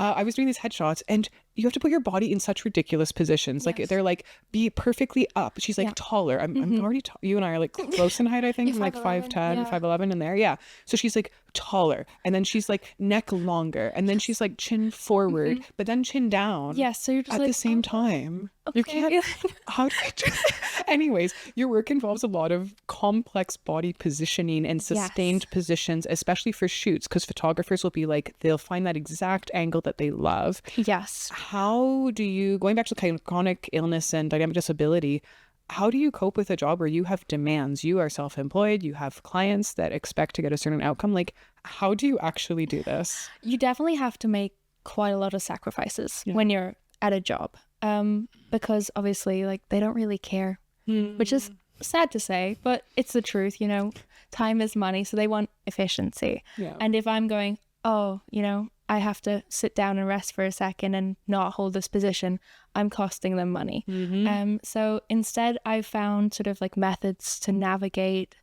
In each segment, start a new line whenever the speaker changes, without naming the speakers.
I was doing these headshots, and you have to put your body in such ridiculous positions. Like they're like, be perfectly up. She's like taller. I'm already, you and I are like close in height, I think. I'm like 5'10", 5'11" in there. Yeah. So she's like taller, and then she's like neck longer, and then she's like chin forward, but then chin down.
Yes. So you're just
at
like,
the same time.
okay.
You can't, how do I do that? Anyways, your work involves a lot of complex body positioning and sustained positions, especially for shoots, because photographers will be like, they'll find that exact angle that they love.
Yes.
How do you, going back to kind of chronic illness and dynamic disability, how do you cope with a job where you have demands? You are self-employed, you have clients that expect to get a certain outcome. Like, how do you actually do this?
You definitely have to make quite a lot of sacrifices when you're at a job, because obviously, like, they don't really care, which is sad to say, but it's the truth. You know, time is money, so they want efficiency. And if I'm going, oh, you know, I have to sit down and rest for a second and not hold this position, I'm costing them money. So instead, I've found sort of like methods to navigate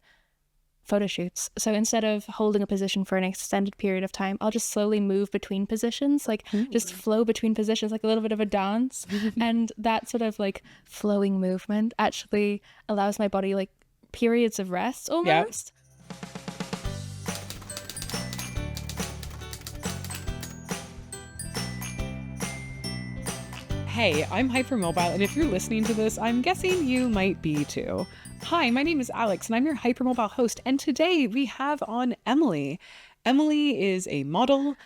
photo shoots. So instead of holding a position for an extended period of time, I'll just slowly move between positions, like just flow between positions, like a little bit of a dance. And that sort of like flowing movement actually allows my body like periods of rest almost.
Hey, I'm Hypermobile, and if you're listening to this, I'm guessing you might be too. Hi, my name is Alex, and I'm your Hypermobile host, and today we have on Emily. Emily is a model.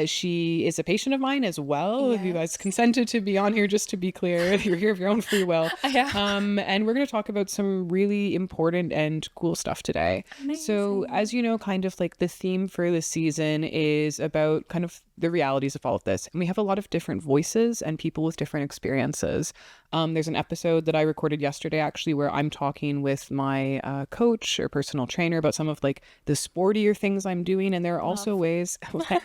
She is a patient of mine as well. You guys consented to be on here, just to be clear. You're here of your own free will. And we're going to talk about some really important and cool stuff today. So as you know, kind of like the theme for this season is about kind of the realities of all of this. And we have a lot of different voices and people with different experiences. There's an episode that I recorded yesterday, actually, where I'm talking with my coach or personal trainer about some of like the sportier things I'm doing. And there are also ways,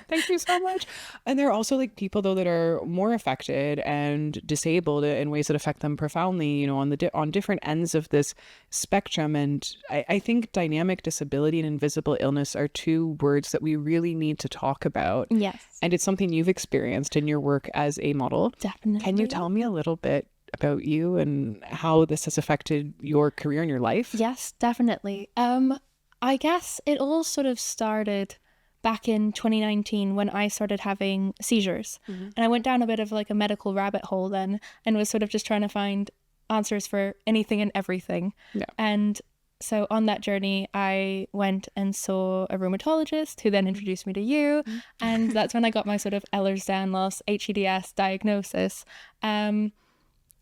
thank you so much. And there are also like people though that are more affected and disabled in ways that affect them profoundly, you know, on different ends of this spectrum. And I think dynamic disability and invisible illness are two words that we really need to talk about.
Yes.
And it's something you've experienced in your work as a model.
Definitely.
Can you tell me a little bit about you and how this has affected your career and your life?
Yes, definitely. I guess it all sort of started back in 2019 when I started having seizures. And I went down a bit of like a medical rabbit hole then and was sort of just trying to find answers for anything and everything. And so on that journey, I went and saw a rheumatologist who then introduced me to you. And that's when I got my sort of Ehlers-Danlos hEDS diagnosis. And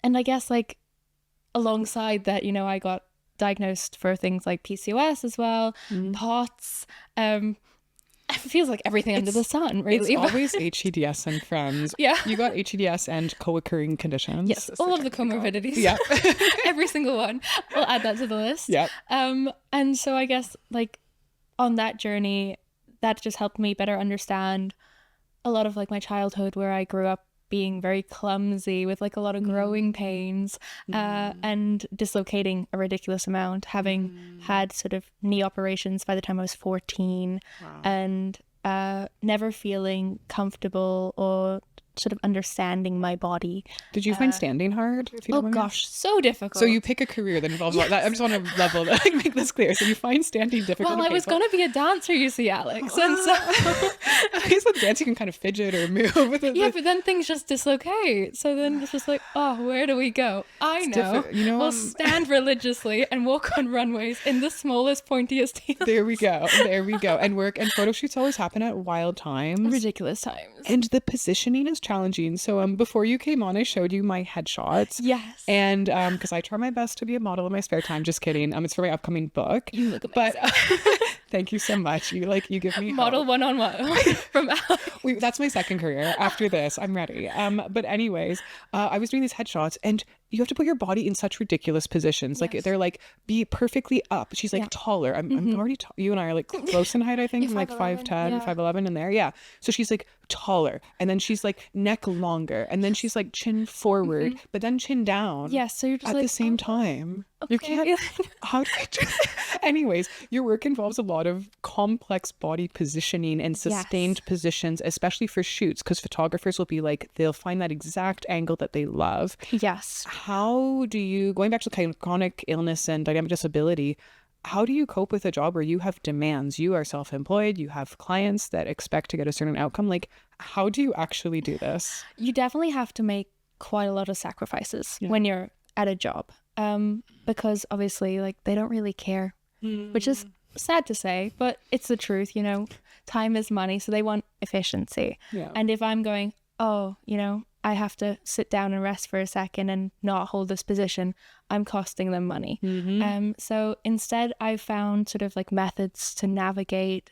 I guess like alongside that, you know, I got diagnosed for things like PCOS as well, POTS. It feels like everything under the sun, really.
It's always hEDS and friends. You got hEDS and co-occurring conditions.
Yes, all of the comorbidities. Every single one. We'll add that to the list. And so I guess like on that journey, that just helped me better understand a lot of like my childhood, where I grew up being very clumsy with like a lot of growing pains and dislocating a ridiculous amount, having had sort of knee operations by the time I was 14 and never feeling comfortable or sort of understanding my body.
Did you find standing hard?
Gosh, so difficult.
So you pick a career that involves that. I just want to level that, like, make this clear. So you find standing difficult.
Well, I was going to be a dancer, you see, Alex. And so
I guess with dance you can kind of fidget or move with it.
Yeah, but then things just dislocate. So then it's just like, oh, where do we go? I know.
You know,
we'll stand religiously and walk on runways in the smallest, pointiest heels.
There we go. And work and photo shoots always happen at wild times.
Ridiculous times.
And the positioning is challenging. So before you came on, I showed you my headshots.
Yes.
And because I try my best to be a model in my spare time. Just kidding. It's for my upcoming book.
You look amazing.
But thank you so much. You give me
model one-on-one from Alex.
That's my second career. After this, I'm ready. But anyways, I was doing these headshots, and you have to put your body in such ridiculous positions. Like they're like, be perfectly up. She's like taller. I'm already you and I are like close in height, I think. I'm like 5'10", 5'11" in there. Yeah. So she's like taller, and then she's like neck longer, and then she's like chin forward, but then chin down.
Yes. So you're just
at
like,
the same time. You
okay.
can't. How do I do Anyways, your work involves a lot of complex body positioning and sustained positions, especially for shoots, because photographers will be like, they'll find that exact angle that they love.
Yes.
How do you, going back to kind of chronic illness and dynamic disability, how do you cope with a job where you have demands? You are self-employed, you have clients that expect to get a certain outcome. Like, how do you actually do this?
You definitely have to make quite a lot of sacrifices when you're at a job, because obviously, like, they don't really care, which is sad to say, but it's the truth. Time is money, so they want efficiency. And if I'm going, I have to sit down and rest for a second and not hold this position, I'm costing them money. So instead, I've found sort of like methods to navigate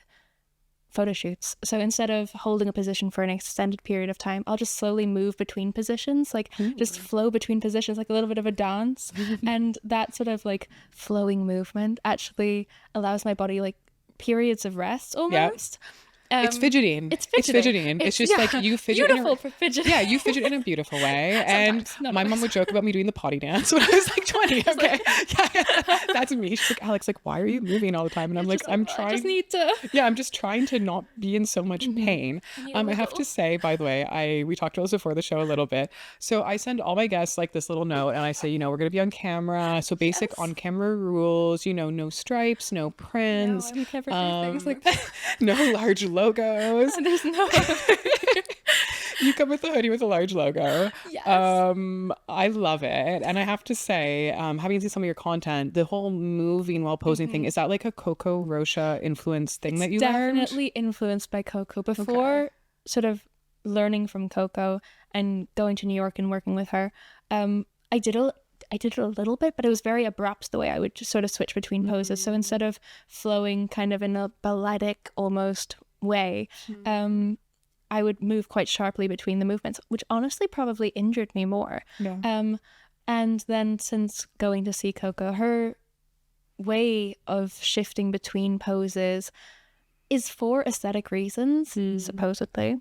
photo shoots. So instead of holding a position for an extended period of time, I'll just slowly move between positions, like just flow between positions, like a little bit of a dance. And that sort of like flowing movement actually allows my body like periods of rest almost.
It's fidgeting. It's fidgeting. It's just like you fidget.
Beautiful for fidgeting.
Yeah, you fidget in a beautiful way. And my mom would joke about me doing the potty dance when I was like 20. Okay. That's me. She's like, Alex, like, why are you moving all the time? And I'm like, I'm trying.
I just need to.
Yeah, I'm just trying to not be in so much pain. I have to say, by the way, we talked about this before the show a little bit. So I send all my guests like this little note and I say, we're going to be on camera. So basic on-camera rules, no stripes, no prints.
No, I would never do things like that.
No large logos.
There's no
You come with a hoodie with a large logo.
Yes.
I love it. And I have to say, having seen some of your content, the whole moving while posing thing, is that like a Coco Rocha influence thing that you learned?
Definitely influenced by Coco. Before sort of learning from Coco and going to New York and working with her, I did it a little bit, but it was very abrupt the way I would just sort of switch between poses. So instead of flowing kind of in a balletic almost way, I would move quite sharply between the movements, which honestly probably injured me more. And then since going to see Coco, her way of shifting between poses is for aesthetic reasons, supposedly.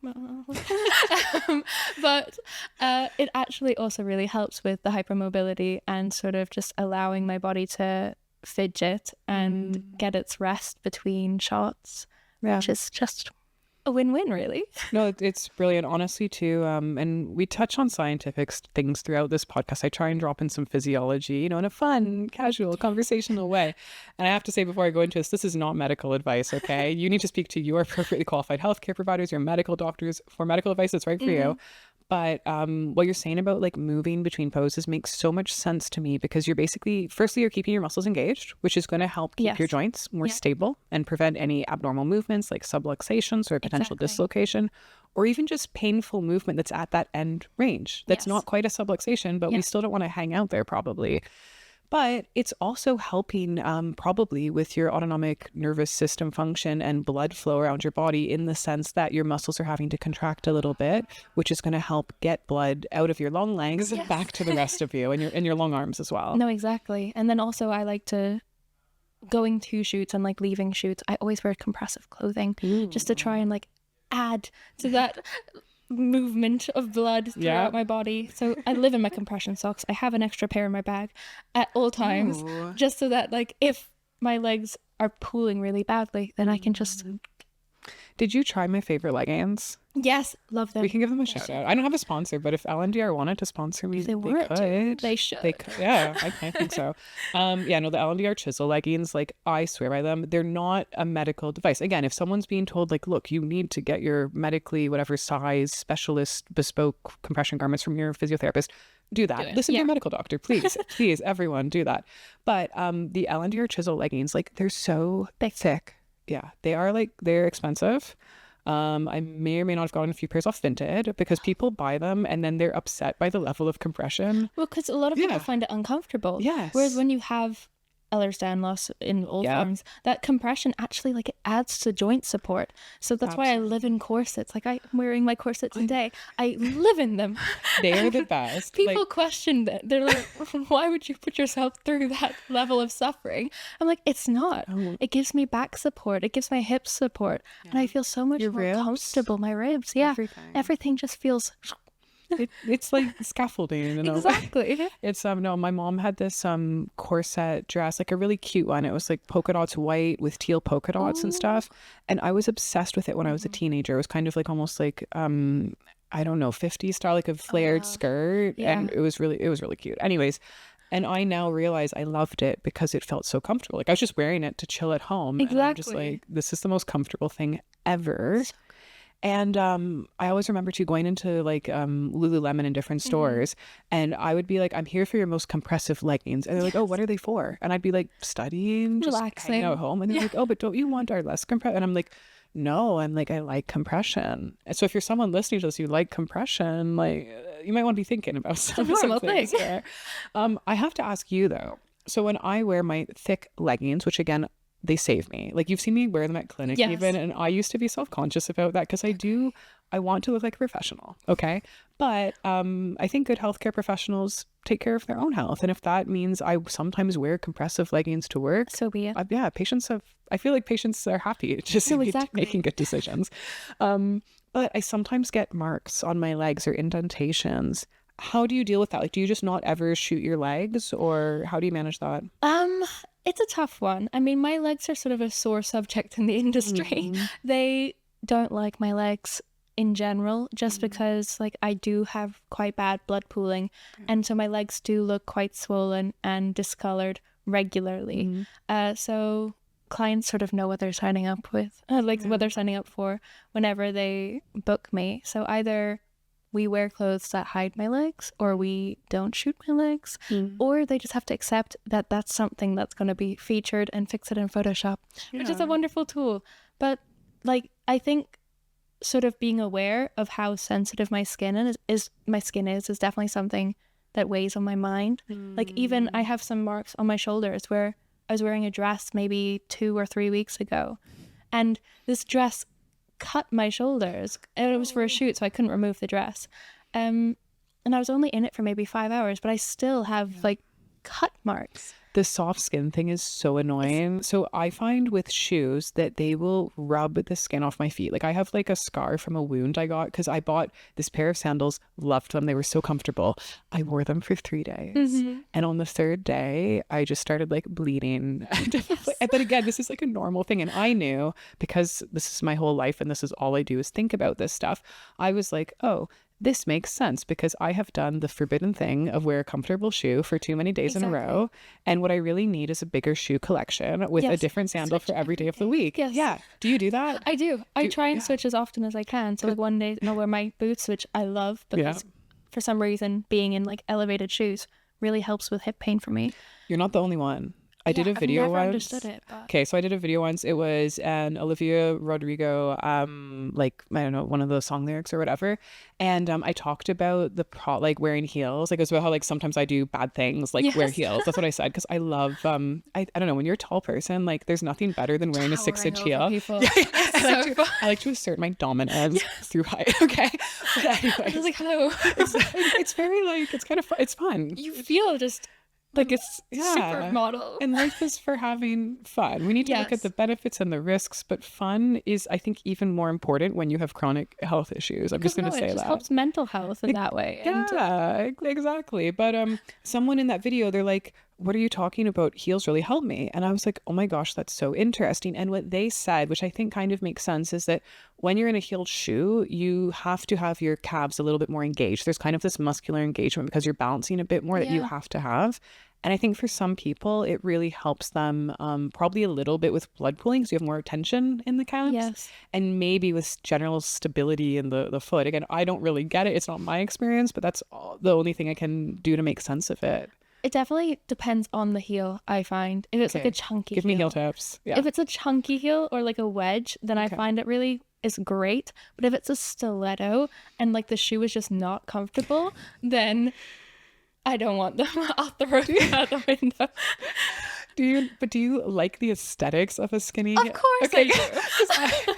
But it actually also really helps with the hypermobility and sort of just allowing my body to fidget and get its rest between shots, which is just a win-win, really.
No, it's brilliant, honestly, too. And we touch on scientific things throughout this podcast. I try and drop in some physiology, in a fun, casual, conversational way. And I have to say before I go into this is not medical advice, okay? You need to speak to your appropriately qualified healthcare providers, your medical doctors for medical advice that's right for you. But what you're saying about like moving between poses makes so much sense to me, because you're basically, firstly, you're keeping your muscles engaged, which is going to help keep your joints more stable and prevent any abnormal movements like subluxations or potential dislocation, or even just painful movement that's at that end range. That's not quite a subluxation, but we still don't want to hang out there probably. But it's also helping probably with your autonomic nervous system function and blood flow around your body, in the sense that your muscles are having to contract a little bit, which is going to help get blood out of your long legs back to the rest of you, and your long arms as well.
No, exactly. And then also I like to, going to shoots and like leaving shoots, I always wear compressive clothing just to try and like add to that movement of blood throughout my body. So I live in my compression socks. I have an extra pair in my bag at all times, just so that like if my legs are pulling really badly, then I can just...
Did you try my favorite leggings?
Yes, love them.
We can give them a shout out. I don't have a sponsor, but if LNDR wanted to sponsor me, they could.
They should.
They could. Yeah, I think so. The LNDR chisel leggings, like, I swear by them. They're not a medical device. Again, if someone's being told, like, look, you need to get your medically whatever size specialist bespoke compression garments from your physiotherapist, do that. Listen to your medical doctor, please. Please, everyone, do that. But the LNDR chisel leggings, like, they're so thick. Yeah, they're expensive. I may or may not have gotten a few pairs off Vinted, because people buy them and then they're upset by the level of compression.
Well, because a lot of people find it uncomfortable.
Yes.
Whereas when you have Ehlers-Danlos in all forms, that compression actually like it adds to joint support. So that's why I live in corsets. Like I'm wearing my corsets today. I live in them.
They are the best.
People question that. They're like, why would you put yourself through that level of suffering? I'm like, it's not. It gives me back support. It gives my hips support. And I feel so much more comfortable. My ribs. Yeah. Everything just feels...
It's like scaffolding, you know.
Exactly.
It's no, my mom had this corset dress, like a really cute one. It was like polka dots white with teal polka dots and stuff. And I was obsessed with it when I was a teenager. It was kind of like almost like I don't know, 50s style, like a flared skirt.
Yeah.
And it was really cute. Anyways, and I now realize I loved it because it felt so comfortable. Like I was just wearing it to chill at home. And I'm just
Exactly.
like, this is the most comfortable thing ever. And I always remember too going into like Lululemon in different stores, and I would be like, I'm here for your most compressive leggings. And they're like, oh, what are they for? And I'd be like, studying, just
Relaxing.
hanging out at home. And they're like, oh, but don't you want our less compress? And I'm like, no, I'm like, I like compression. And so if you're someone listening to this, you like compression, like you might want to be thinking about some
normal
things
thing.
there. I have to ask you though. So when I wear my thick leggings, which again, they save me. Like you've seen me wear them at clinic
Yes.
even, and I used to be self-conscious about that because I want to look like a professional, okay? But I think good healthcare professionals take care of their own health, and if that means I sometimes wear compressive leggings to work,
So be it.
I feel like patients are happy just
No, exactly.
making good decisions. But I sometimes get marks on my legs or indentations. How do you deal with that? Like, do you just not ever shoot your legs, or how do you manage that?
It's a tough one. I mean, my legs are sort of a sore subject in the industry. They don't like my legs in general, just because like I do have quite bad blood pooling, and so my legs do look quite swollen and discolored regularly. So clients sort of know what they're signing up with, what they're signing up for whenever they book me. So either we wear clothes that hide my legs, or we don't shoot my legs, or they just have to accept that that's something that's going to be featured and fix it in Photoshop, which is a wonderful tool. But like, I think sort of being aware of how sensitive my skin is definitely something that weighs on my mind. Like even I have some marks on my shoulders where I was wearing a dress maybe 2 or 3 weeks ago, and this dress cut my shoulders, and it was for a shoot, so I couldn't remove the dress, and I was only in it for maybe 5 hours, but I still have like cut marks.
The soft skin thing is so annoying. So I find with shoes that they will rub the skin off my feet. Like I have like a scar from a wound I got because I bought this pair of sandals, loved them, they were so comfortable. I wore them for 3 days, and on the 3rd day I just started like bleeding. But again, this is like a normal thing, and I knew, because this is my whole life and this is all I do is think about this stuff. I was like, oh, this makes sense because I have done the forbidden thing of wear a comfortable shoe for too many days in a row. And what I really need is a bigger shoe collection with a different sandal for every day of the week.
Yes.
Yeah. Do you do that?
I do. I try and switch as often as I can. So like one day I'll wear my boots, which I love, because for some reason being in like elevated shoes really helps with hip pain for me.
You're not the only one. I did a video
I've never
once.
understood it. But...
Okay, so I did a video once. It was an Olivia Rodrigo, like, I don't know, one of the song lyrics or whatever. And I talked about like wearing heels. Like it was about how like sometimes I do bad things, like wear heels. That's what I said, because I love, I don't know, when you're a tall person, like there's nothing better than wearing a 6-inch heel. I like to assert my dominance through height. Okay. But anyways,
I was like, hello.
it's very like, it's kind of fun. It's fun.
You feel just... like it's supermodel.
And life is for having fun. We need to look at the benefits and the risks, but fun is, I think, even more important when you have chronic health issues. I'm just going to say
it just
that.
helps mental health in that way.
Yeah, exactly. But someone in that video, they're like, what are you talking about? Heels really help me. And I was like, oh my gosh, that's so interesting. And what they said, which I think kind of makes sense, is that when you're in a heeled shoe, you have to have your calves a little bit more engaged. There's kind of this muscular engagement because you're balancing a bit more that you have to have. And I think for some people, it really helps them probably a little bit with blood pooling, so you have more tension in the calves.
Yes.
And maybe with general stability in the foot. Again, I don't really get it. It's not my experience, but that's the only thing I can do to make sense of it.
It definitely depends on the heel, I find. If it's like a chunky
Give me heel tips. Yeah.
If it's a chunky heel or like a wedge, then I find it really is great. But if it's a stiletto and like the shoe is just not comfortable, then I don't want them. I'll throw them out the window.
Do you like the aesthetics of a skinny?
Of course I do.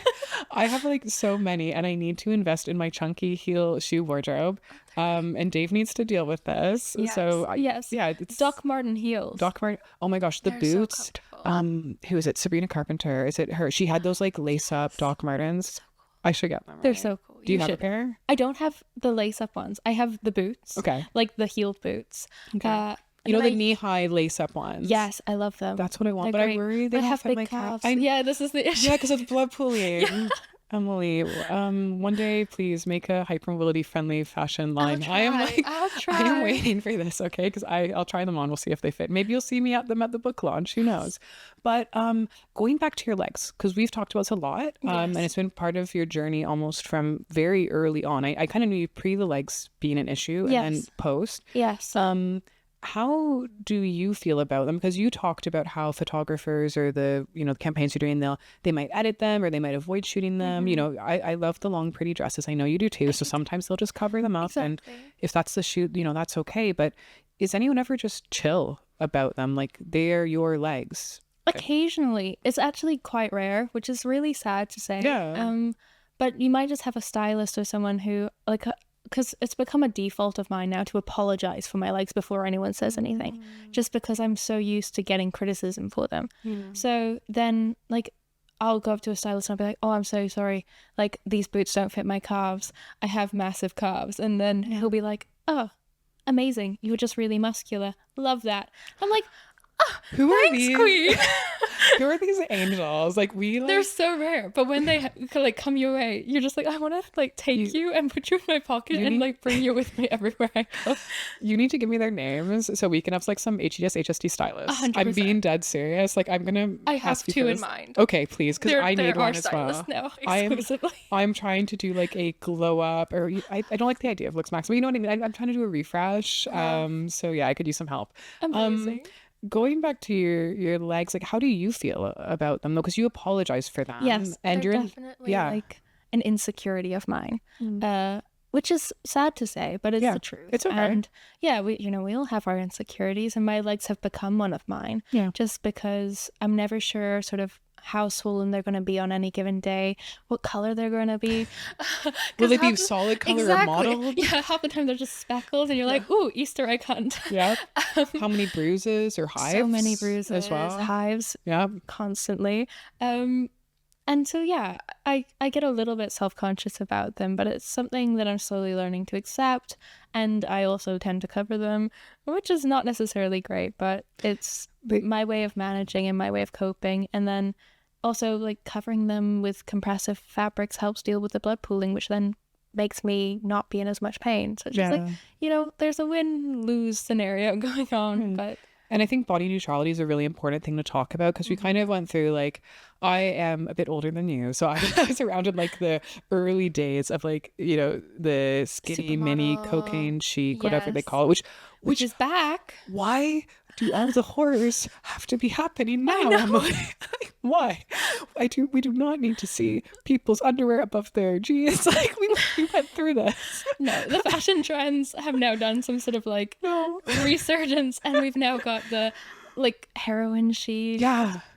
I have like so many, and I need to invest in my chunky heel shoe wardrobe. And Dave needs to deal with this.
Yes.
So
it's Doc Marten heels.
Doc Marten. Oh my gosh, the
They're
boots.
so
Who is it? Sabrina Carpenter. Is it her? She had those like lace up Doc Martens. I should get them.
They're
right?
so cool.
Do you have a pair?
I don't have the lace-up ones. I have the boots.
Okay.
Like the heeled boots.
Okay. You know, the knee-high lace-up ones.
Yes, I love them.
That's what I want.
They're
But
great.
I worry they
I
don't
have
fit
big
my
calves.
calves.
Yeah, this is the issue.
Yeah, because of blood pooling. Emily, one day please make a hypermobility friendly fashion line.
I'll try.
I am waiting for this, okay? Because I'll try them on. We'll see if they fit. Maybe you'll see me at them at the book launch. Who knows? But going back to your legs, because we've talked about this a lot, and it's been part of your journey almost from very early on. I kind of knew you pre the legs being an issue and then post.
Yes.
How do you feel about them? Because you talked about how photographers or the campaigns you're doing, they might edit them or they might avoid shooting them. You know, I love the long pretty dresses. I know you do too. So sometimes they'll just cover them up, and if that's the shoot, that's okay. But is anyone ever just chill about them? Like, they're your legs.
Occasionally. It's actually quite rare, which is really sad to say.
Yeah.
But you might just have a stylist or someone who because it's become a default of mine now to apologize for my legs before anyone says anything, just because I'm so used to getting criticism for them. So then, like, I'll go up to a stylist and I'll be like, oh, I'm so sorry. Like, these boots don't fit my calves. I have massive calves. And then he'll be like, oh, amazing. You were just really muscular. Love that. I'm like,
who are
thanks,
these?
Queen.
Who are these angels? Like,
they're so rare, but when they come your way, you're just like, I want to take you and put you in my pocket and bring you with me everywhere I go.
You need to give me their names so we can have some hEDS HSD stylists.
100%.
I'm being dead serious. I'm gonna.
I have
ask you
two
for
in
this.
mind.
Okay, please, because I need one as well.
Now, exclusively.
I'm trying to do a glow up, or I don't like the idea of looks max, but you know what I mean. I'm trying to do a refresh. So yeah, I could use some help.
Amazing.
Going back to your legs, how do you feel about them though? Because you apologize for them.
Yes,
and
they're definitely an insecurity of mine, which is sad to say, but it's the truth.
It's okay.
And yeah, we all have our insecurities, and my legs have become one of mine.
Yeah.
Just because I'm never sure sort of how swollen they're going to be on any given day, what color they're going to be.
Will they be solid color or mottled?
Yeah, half the time they're just speckled and you're like, ooh, Easter egg hunt.
Yeah. How many bruises or hives?
So many bruises
as well.
Hives.
Yeah.
Constantly. And so, yeah, I get a little bit self-conscious about them, but it's something that I'm slowly learning to accept. And I also tend to cover them, which is not necessarily great, but it's my way of managing and my way of coping. And then also covering them with compressive fabrics helps deal with the blood pooling, which then makes me not be in as much pain. So it's just there's a win-lose scenario going on, but...
And I think body neutrality is a really important thing to talk about, because we kind of went through I am a bit older than you, so I was around in the early days of the skinny mini cocaine chic, whatever they call it, which
is back.
Why do all the horrors have to be happening now, Emily? Why? We do not need to see people's underwear above their jeans. We went through this.
No, the fashion trends have now done some sort of resurgence, and we've now got the heroin chic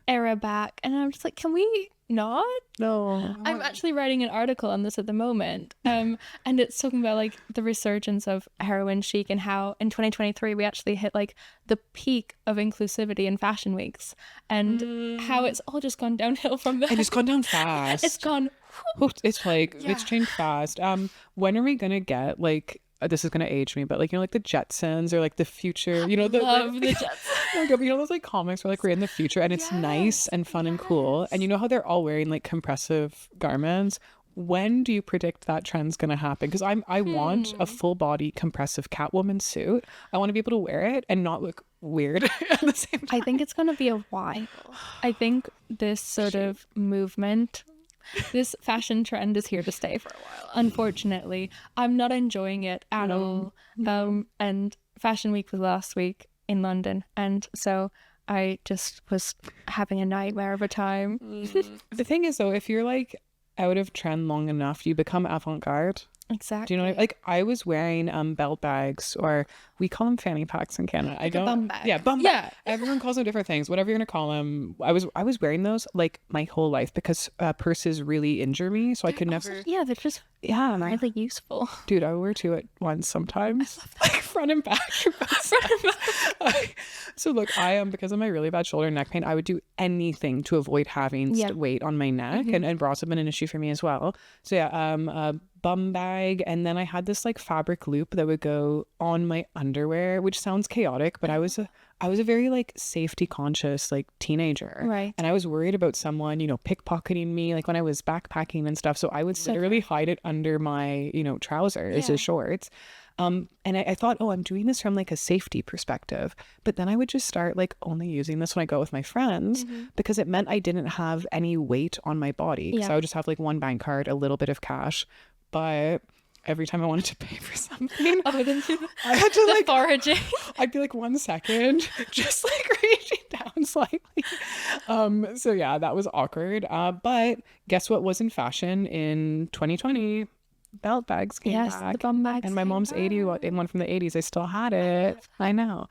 era back, and I'm just can we not?
No.
I'm actually writing an article on this at the moment, and it's talking about the resurgence of heroin chic and how in 2023 we actually hit the peak of inclusivity in fashion weeks, and how it's all just gone downhill from there.
And it's gone down fast.
It's gone.
It's it's changed fast. When are we gonna get this is gonna age me, but the Jetsons or the future,
love the Jetsons.
Those comics where we're in the future and it's nice and fun and cool, and how they're all wearing compressive garments. When do you predict that trend's gonna happen? Because I want a full body compressive Catwoman suit. I want to be able to wear it and not look weird at the same time.
I think it's gonna be a while. I think this sort of movement, this fashion trend is here to stay for a while. Unfortunately, I'm not enjoying it at all. And Fashion Week was last week in London, and so I just was having a nightmare of a time.
The thing is, though, if you're out of trend long enough, you become avant-garde.
Exactly.
Do you know what like I was wearing belt bags, or we call them fanny packs in Canada. I
Like a
don't
bum bag.
Yeah, bum
Yeah.
bag. Everyone calls them different things. Whatever you're gonna call them. I was wearing those like my whole life because purses really injure me, so I could never.
Yeah, they're just
Yeah,
really useful.
dude, I wear two at once sometimes, like front and back. So look, I am because of my really bad shoulder and neck pain. I would do anything to avoid having
Yeah.
weight on my neck, and bras have been an issue for me as well. So yeah, a bum bag, and then I had this like fabric loop that would go on my underwear, which sounds chaotic, but I was a very like safety conscious like teenager,
Right.
and I was worried about someone pickpocketing me like when I was backpacking and stuff. So I would literally hide it under my trousers as shorts. And I thought, oh, I'm doing this from like a safety perspective. But then I would just start like only using this when I go with my friends because it meant I didn't have any weight on my body. Because I would just have like one bank card, a little bit of cash. But every time I wanted to pay for something,
Oh, then
I had to like
foraging.
I'd be like 1 second, just like reaching down slightly. So yeah, that was awkward. But guess what was in fashion in 2020? Belt bags came
Yes,
back.
the bum bags
And my
came
mom's 80 one from the 80s. I still had it. I know.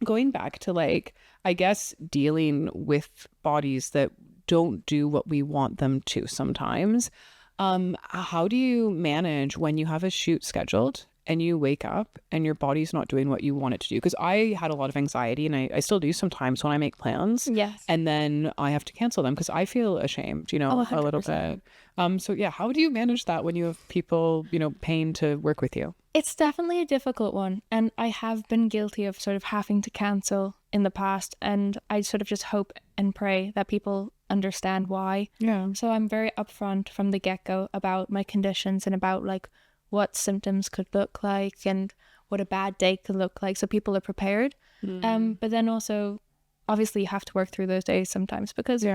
Going back to like, I guess dealing with bodies that don't do what we want them to sometimes. How do you manage when you have a shoot scheduled and you wake up and your body's not doing what you want it to do? Because I had a lot of anxiety, and I still do sometimes when I make plans.
Yes.
And then I have to cancel them because I feel ashamed,
Oh,
a little
100%.
bit. So yeah, how do you manage that when you have people, paying to work with you?
It's definitely a difficult one, and I have been guilty of sort of having to cancel in the past, and I sort of just hope and pray that people understand why.
Yeah.
So I'm very upfront from the get-go about my conditions and about like what symptoms could look like and what a bad day could look like, so people are prepared. But then also, obviously, you have to work through those days sometimes because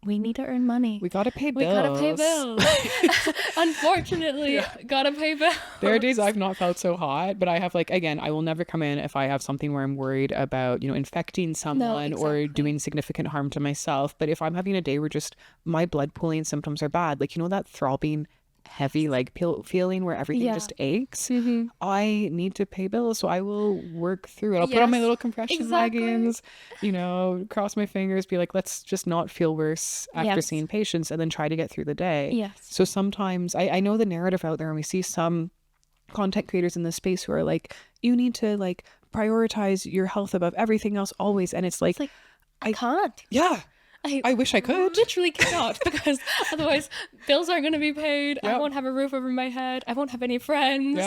we need to earn money.
We gotta pay bills.
We gotta pay bills. Unfortunately, gotta pay bills.
There are days I've not felt so hot, but I have like, again, I will never come in if I have something where I'm worried about, infecting someone or doing significant harm to myself. But if I'm having a day where just my blood pooling symptoms are bad, like, that throbbing heavy like feeling where everything just aches, I need to pay bills, so I will work through it. I'll put on my little compression leggings, cross my fingers, be like, let's just not feel worse after seeing patients, and then try to get through the day. So sometimes I know the narrative out there, and we see some content creators in this space who are like, you need to like prioritize your health above everything else always, and it's like
I can't.
I wish I could.
Literally cannot, because otherwise bills aren't going to be paid. I won't have a roof over my head. I won't have any friends.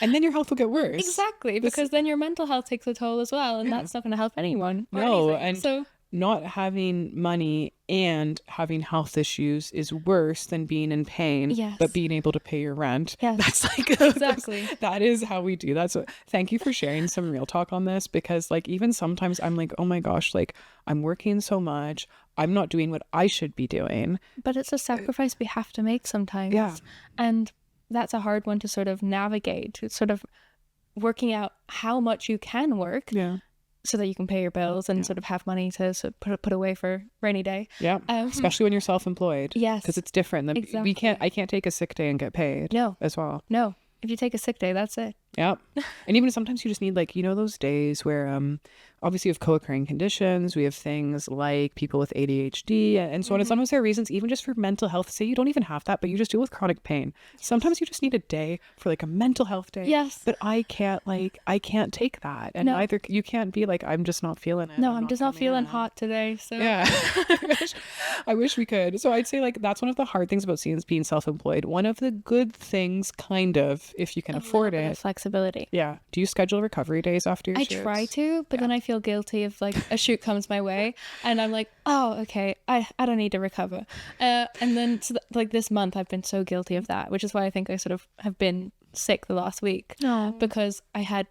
And then your health will get worse.
Exactly, because then your mental health takes a toll as well, and that's not going to help anyone.
And so not having money and having health issues is worse than being in pain, but being able to pay your rent. That's like
exactly.
That is how we do that. So thank you for sharing some real talk on this, because like even sometimes I'm like, oh my gosh, like I'm working so much, I'm not doing what I should be doing.
But it's a sacrifice we have to make sometimes. And that's a hard one to sort of navigate. It's sort of working out how much you can work. So that you can pay your bills and sort of have money to sort of put away for rainy day.
Especially when you're self-employed. Because it's different. I can't take a sick day and get paid. As well.
No. If you take a sick day, that's it.
And even sometimes you just need like, those days where obviously you have co-occurring conditions. We have things like people with ADHD and so on. And sometimes there are reasons even just for mental health. Say you don't even have that, but you just deal with chronic pain. Sometimes you just need a day for like a mental health day. But I can't take that. And either you can't be like, I'm just not feeling it.
No, I'm just not feeling hot today. So
I wish we could. So I'd say like that's one of the hard things about being self-employed. One of the good things, kind of, if you can afford it.
Flexibility.
Do you schedule recovery days after your shoots?
I try to, but then I feel guilty if like a shoot comes my way and I'm like, oh, okay, I don't need to recover. And then like this month I've been so guilty of that, which is why I think I sort of have been sick the last week. Because I had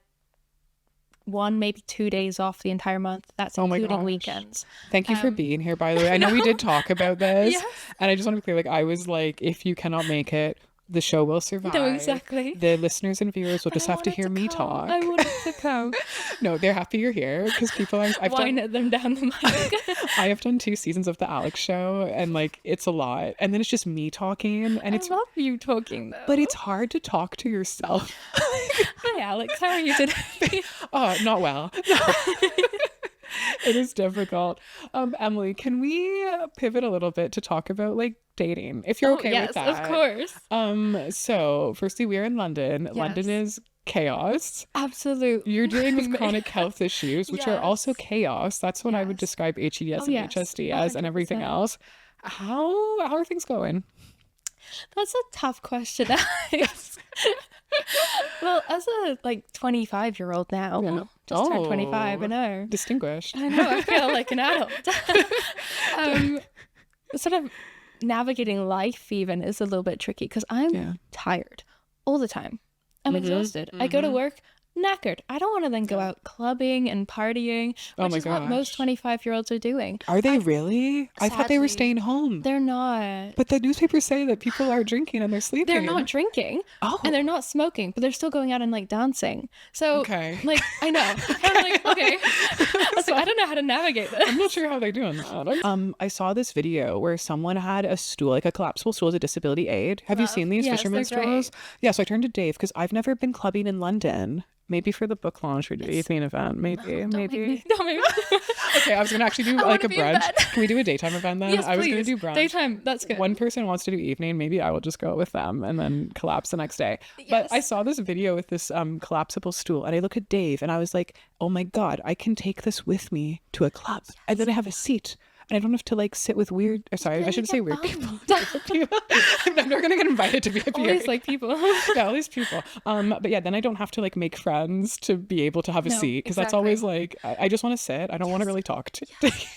1, maybe 2 days off the entire month. That's including weekends.
Thank you for being here, by the way. I know we did talk about this, and I just want to be clear, like I was like, if you cannot make it, the show will survive.
No, exactly.
The listeners and viewers will just have to hear me talk.
I want it to come.
No, they're happy you're here because people I've
Whine
done,
at them down the mic.
I have done 2 seasons of the Alex show, and like it's a lot, and then it's just me talking, and
I love you talking though.
but it's hard to talk to yourself.
Hi Alex, how are you today?
Oh, not well. It is difficult. Emily, can we pivot a little bit to talk about like dating, if you're okay with that?
Yes, of course.
So firstly, we are in London.
Yes.
London is chaos.
Absolutely.
You're dealing with chronic health issues, which are
Yes.
also chaos. That's what I would describe hEDS
Oh,
and
yes.
HSD as, and everything
100%.
else. How are things going?
That's a tough question to ask. Well, as a 25-year-old now,
Yeah.
just turned 25, I know.
Distinguished.
I know, I feel like an adult. Sort of navigating life even is a little bit tricky because I'm tired all the time. I'm exhausted. I go to work knackered. I don't want to then go out clubbing and partying,
Oh
which
my
is what most
gosh.
25-year-olds are doing.
Are they really? I thought they were
Sadly,
staying home.
They're not.
But the newspapers say that people are drinking and they're sleeping.
They're not drinking
Oh.
and they're not smoking, but they're still going out and dancing. So
Okay.
I know. I'm like, okay. I don't know how to navigate this.
I'm not sure how they're doing that. I saw this video where someone had a stool, like a collapsible stool as a disability aid. Have you seen these
Yes,
fisherman
they're great.
stools? Yeah, so I turned to Dave because I've never been clubbing in London. Maybe for the book launch or the evening event. Maybe.
Don't make me.
Okay, I was gonna actually do
I
like
wanna
a
be in
brunch.
bed.
Can we do a daytime event then?
Yes,
I was gonna
please.
do brunch.
Daytime, that's good.
One person wants to do evening, maybe I will just go with them and then collapse the next day. But I
Yes.
saw this video with this collapsible stool and I look at Dave and I was like, oh my God, I can take this with me to a club. And then I have a seat. And I don't have to sit with weird, sorry, I shouldn't say weird people. I'm never gonna get invited to be a
All these people.
yeah, all these people. But yeah, then I don't have to make friends to be able to have a
No,
seat because that's
exactly.
always I just want to sit. I don't want to really talk to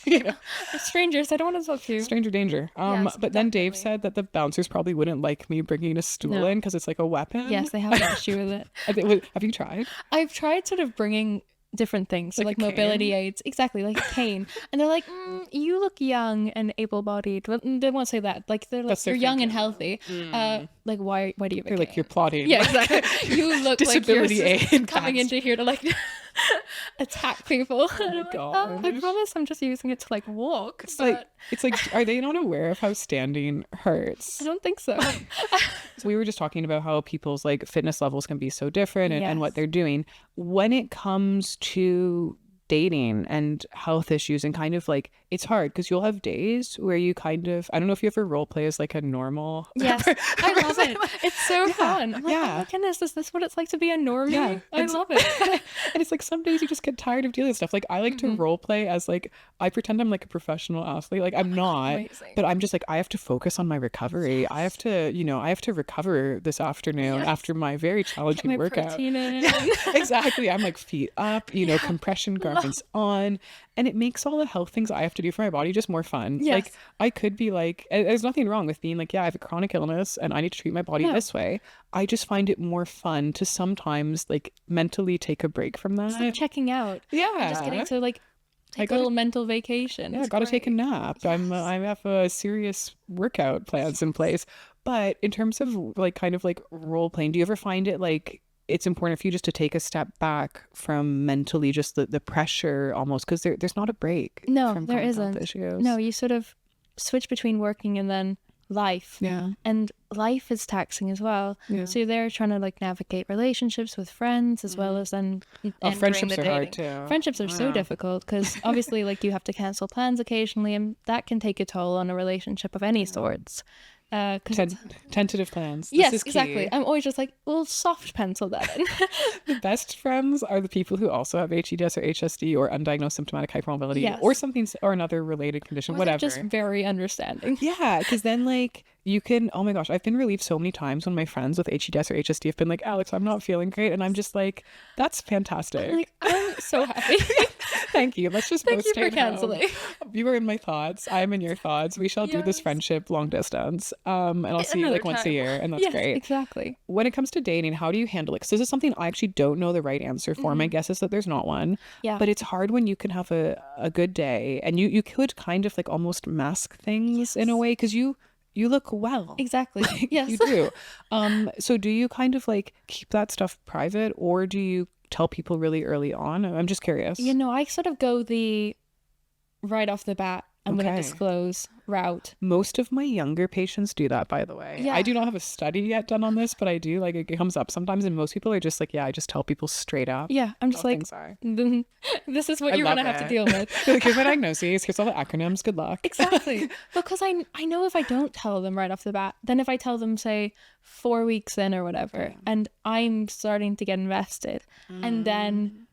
you know,
Strangers, I don't want to talk to you.
stranger danger.
Yes,
But then Dave
definitely.
said that the bouncers probably wouldn't like me bringing a stool
No.
in because it's like a weapon.
Yes, they have an issue with it.
Have you tried?
I've tried sort of bringing different things, so
Like a
mobility
cane?
aids, exactly, like a cane, and they're like, you look young and able-bodied. Well, they won't say that. They're like,
That's their
you're young and
thinking.
healthy. Why do you have a
They're like
cane?
you're plotting.
Yeah, exactly. You look
Disability
like you're
aid
coming
pads.
into here to attack people.
Oh
And
my
I'm like,
God.
I promise I'm just using it to walk.
It's
But
are they not aware of how standing hurts?
I don't think so.
So we were just talking about how people's fitness levels can be so different and what
Yes.
they're doing. When it comes to dating and health issues and kind of it's hard because you'll have days where you kind of, I don't know if you ever role play as a normal.
Yes, I love it. It's so fun. I'm like, oh
yeah.
my goodness, is this what it's like to be a normie?
Yeah,
I love it.
And it's some days you just get tired of dealing with stuff. I like to role play as I pretend I'm a professional athlete. I'm not,
Amazing.
but I'm just I have to focus on my recovery. I have to, I have to recover this afternoon after my very challenging
My
workout.
protein in.
Exactly. I'm feet up, compression garments on, and it makes all the health things I have to do for my body just more fun.
Yes.
I could be there's nothing wrong with being yeah, I have a chronic illness and I need to treat my body this way. I just find it more fun to sometimes mentally take a break from that.
Just checking out.
Yeah.
Just getting to take
gotta-
a little mental vacation.
Yeah,
It's
got to take a
great.
nap. I have serious workout plans in place. But in terms of role playing, do you ever find it it's important for you just to take a step back from mentally just the pressure almost because there's not a break?
No,
from
there
chronic health
isn't.
issues.
No, you sort of switch between working and then life.
Yeah.
And life is taxing as well.
Yeah.
So you're there trying to navigate relationships with friends as well as then entering
friendships
the
are hard
dating.
too.
Friendships are so
Yeah.
difficult because obviously you have to cancel plans occasionally and that can take a toll on a relationship of any sorts. 'Cause
Tentative plans. This
yes,
is key.
exactly. I'm always just we'll soft pencil that in.
The best friends are the people who also have hEDS or HSD or undiagnosed symptomatic hypermobility
Yes.
or something or another related condition,
Or
whatever.
just very understanding.
Yeah, because then you can, oh my gosh, I've been relieved so many times when my friends with hEDS or HSD have been like, Alex, I'm not feeling great. And I'm just that's fantastic.
I'm so happy.
Thank you. Let's just
Thank
both
you
stay
for
at home.
canceling.
You are in my thoughts. I'm in your thoughts. We shall do this
Yes.
friendship long distance. And I'll see you
Another
once a
time.
year. And that's
Yes,
great.
exactly.
When it comes to dating, how do you handle it? Because this is something I actually don't know the right answer for. My guess is that there's not one.
Yeah.
But it's hard when you can have a good day and you could kind of almost mask things in a way because you look well.
Exactly. Yes.
You do. So do you kind of like keep that stuff private, or do you tell people really early on? I'm just curious.
You know, I sort of go the right off the bat, I'm going to
Okay.
disclose route.
Most of my younger patients do that, by the way.
Yeah.
I do not have a study yet done on this, but I do, like, it comes up sometimes, and most people are just like, yeah, I just tell people straight up
Yeah, I'm just
how
like,
things are.
this is what
I
you're going to
love
have to
it.
deal with.
Like, here's my diagnosis, here's all the acronyms, good luck.
Exactly. Because I know if I don't tell them right off the bat, then if I tell them, say, 4 weeks in or whatever, and I'm starting to get invested, and then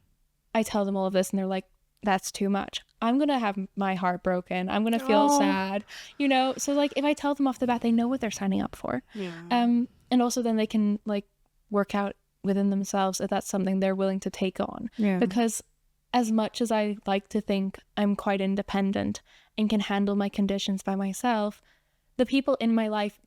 I tell them all of this and they're like, that's too much, I'm gonna have my heart broken, I'm gonna feel sad, you know. So like, if I tell them off the bat, they know what they're signing up for. And also then they can like work out within themselves if that's something they're willing to take on. Because as much as I like to think I'm quite independent and can handle my conditions by myself, the people in my life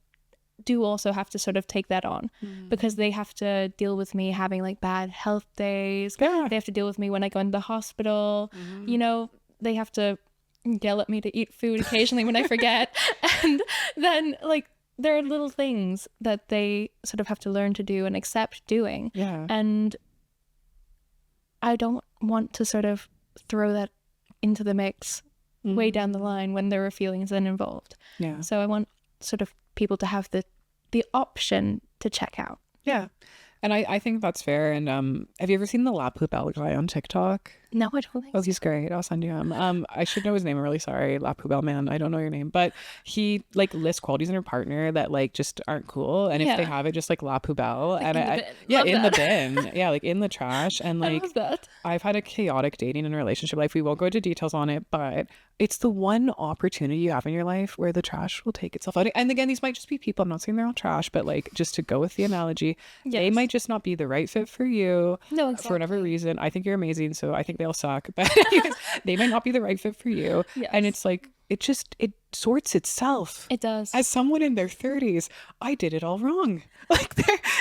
do also have to sort of take that on, because they have to deal with me having like bad health days. They have to deal with me when I go into the hospital. You know, they have to yell at me to eat food occasionally when I forget. And then like, there are little things that they sort of have to learn to do and accept doing. And I don't want to sort of throw that into the mix way down the line when there are feelings then involved. So I want sort of people to have the option to check out.
And I think that's fair. And have you ever seen the La Poubelle guy on TikTok?
No, I don't think
Oh, he's great. I'll send you him. I should know his name. I'm really sorry. La Poubelle man. I don't know your name. But he like lists qualities in her partner that like just aren't cool. And if they have it, just like La Poubelle.
Like
and
in the bin.
the bin. Yeah, like in the trash. And like,
I love that.
I've had a chaotic dating and relationship life. We won't go into details on it, but it's the one opportunity you have in your life where the trash will take itself out. And again, these might just be people. I'm not saying they're all trash, but like, just to go with the analogy, they might just not be the right fit for you.
No, exactly.
For whatever reason. I think you're amazing, so I think they all suck. But anyways, they might not be the right fit for you. And it's like, it sorts itself.
It does.
As someone in their 30s, I did it all wrong. Like,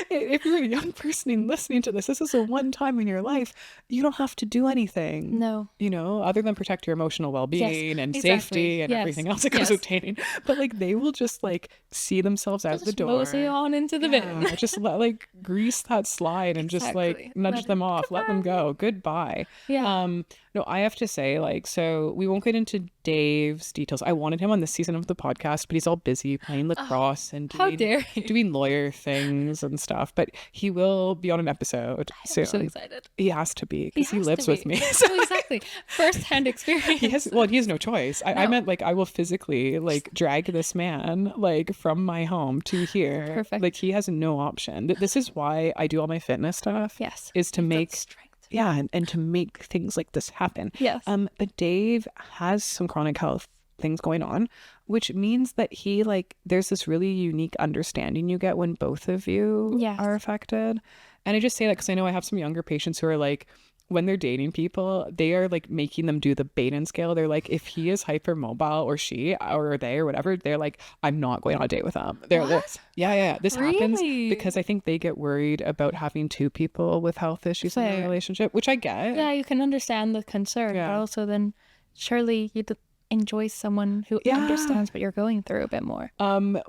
if you're a young person and listening to this is a one time in your life. You don't have to do anything.
No.
You know, other than protect your emotional well-being and safety and everything else that goes with dating. But like, they will just like see themselves out the door.
Mosey on into the bin.
Just like grease that slide and just like nudge them off. Let them go. Goodbye. No, I have to say, like, so we won't get into Dave's details. I wanted him on this season of the podcast, but he's all busy playing lacrosse and doing lawyer things and stuff. But he will be on an episode soon.
I'm so excited.
He has to be because he lives with me.
So exactly. First-hand experience.
He has no choice. I meant like, I will physically like drag this man like from my home to here.
Perfect.
Like, he has no option. This is why I do all my fitness stuff. Is to make
strength.
and to make things like this happen. But Dave has some chronic health things going on, which means that he like, there's this really unique understanding you get when both of you are affected. And I just say that because I know I have some younger patients who are like, when they're dating people, they are like making them do the Baden scale. They're like, if he is hypermobile or she or they or whatever, they're like, I'm not going on a date with them. This happens because I think they get worried about having two people with health issues in a relationship, which I get.
Yeah, you can understand the concern, but also then surely you'd enjoy someone who understands what you're going through a bit more.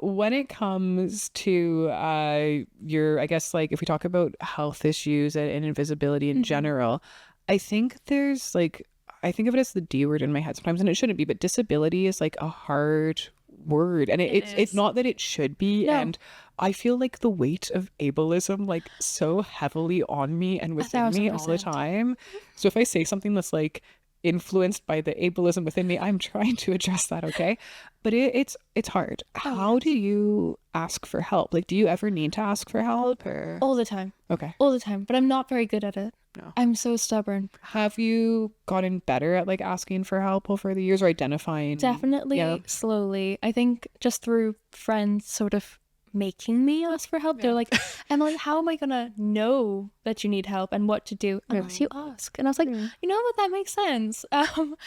When it comes to your, I guess, like, if we talk about health issues and invisibility in general, I think there's like, I think of it as the D word in my head sometimes, and it shouldn't be, but disability is like a hard word, and it's not that it should be. And I feel like the weight of ableism like so heavily on me and within me all the time. So if I say something that's like influenced by the ableism within me, I'm trying to address that, okay? But it's hard. How do you ask for help? Like, do you ever need to ask for help? Or
all the time?
Okay.
All the time, but I'm not very good at it.
No.
I'm so stubborn.
Have you gotten better at like asking for help over the years or identifying?
Definitely slowly. I think just through friends sort of making me ask for help. They're like, Emily, how am I gonna know that you need help and what to do unless you ask? And I was like, you know what, that makes sense.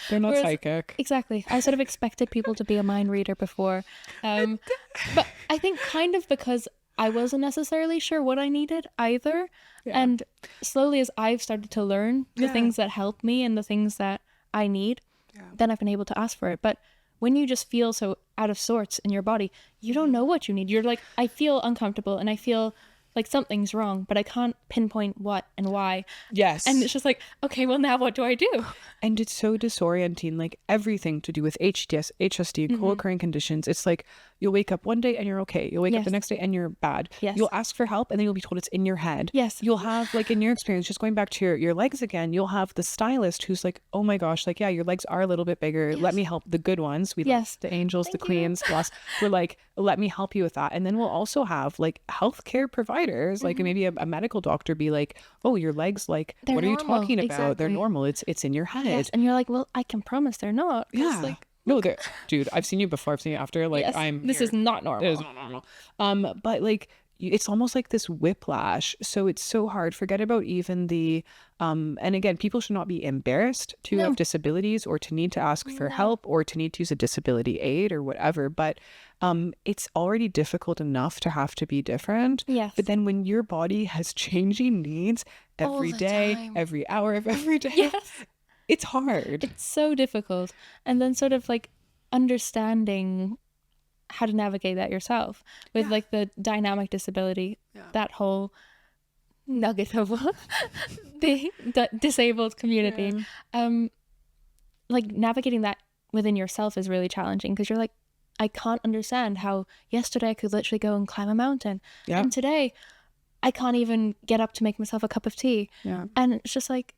They're not psychic.
Exactly. I sort of expected people to be a mind reader before, but I think kind of because I wasn't necessarily sure what I needed either. And slowly as I've started to learn the things that help me and the things that I need, then I've been able to ask for it. But when you just feel so out of sorts in your body, you don't know what you need. You're like, I feel uncomfortable and I feel like something's wrong, but I can't pinpoint what and why.
Yes.
And it's just like, okay, well, now what do I do?
And it's so disorienting, like everything to do with HDS, HSD, co-occurring conditions. It's like you'll wake up one day and you're okay. You'll wake up the next day and you're bad.
Yes.
You'll ask for help and then you'll be told it's in your head.
Yes.
You'll have, like in your experience, just going back to your legs again, you'll have the stylist who's like, oh my gosh, like, yeah, your legs are a little bit bigger. Let me help the good ones. We love the angels, the queens, plus we're like, let me help you with that. And then we'll also have like healthcare providers, like maybe a medical doctor be like, oh, your legs, like,
They're
what are you
normal.
talking about?
Exactly.
They're normal. It's in your head.
Yes. And you're like, well, I can promise they're not.
Yeah.
Like,
no, dude, I've seen you before. I've seen you after. Like,
this is not normal.
It is not normal. But like, it's almost like this whiplash. So it's so hard. Forget about even the, and again, people should not be embarrassed to have disabilities or to need to ask for help or to need to use a disability aid or whatever. But it's already difficult enough to have to be different.
Yes.
But then when your body has changing needs every day,
time.
every hour of every day,
Yes.
it's hard.
It's so difficult. And then sort of like understanding how to navigate that yourself with like the dynamic disability, that whole nugget of the disabled community. Like navigating that within yourself is really challenging because you're like, I can't understand how yesterday I could literally go and climb a mountain. And today I can't even get up to make myself a cup of tea. And it's just like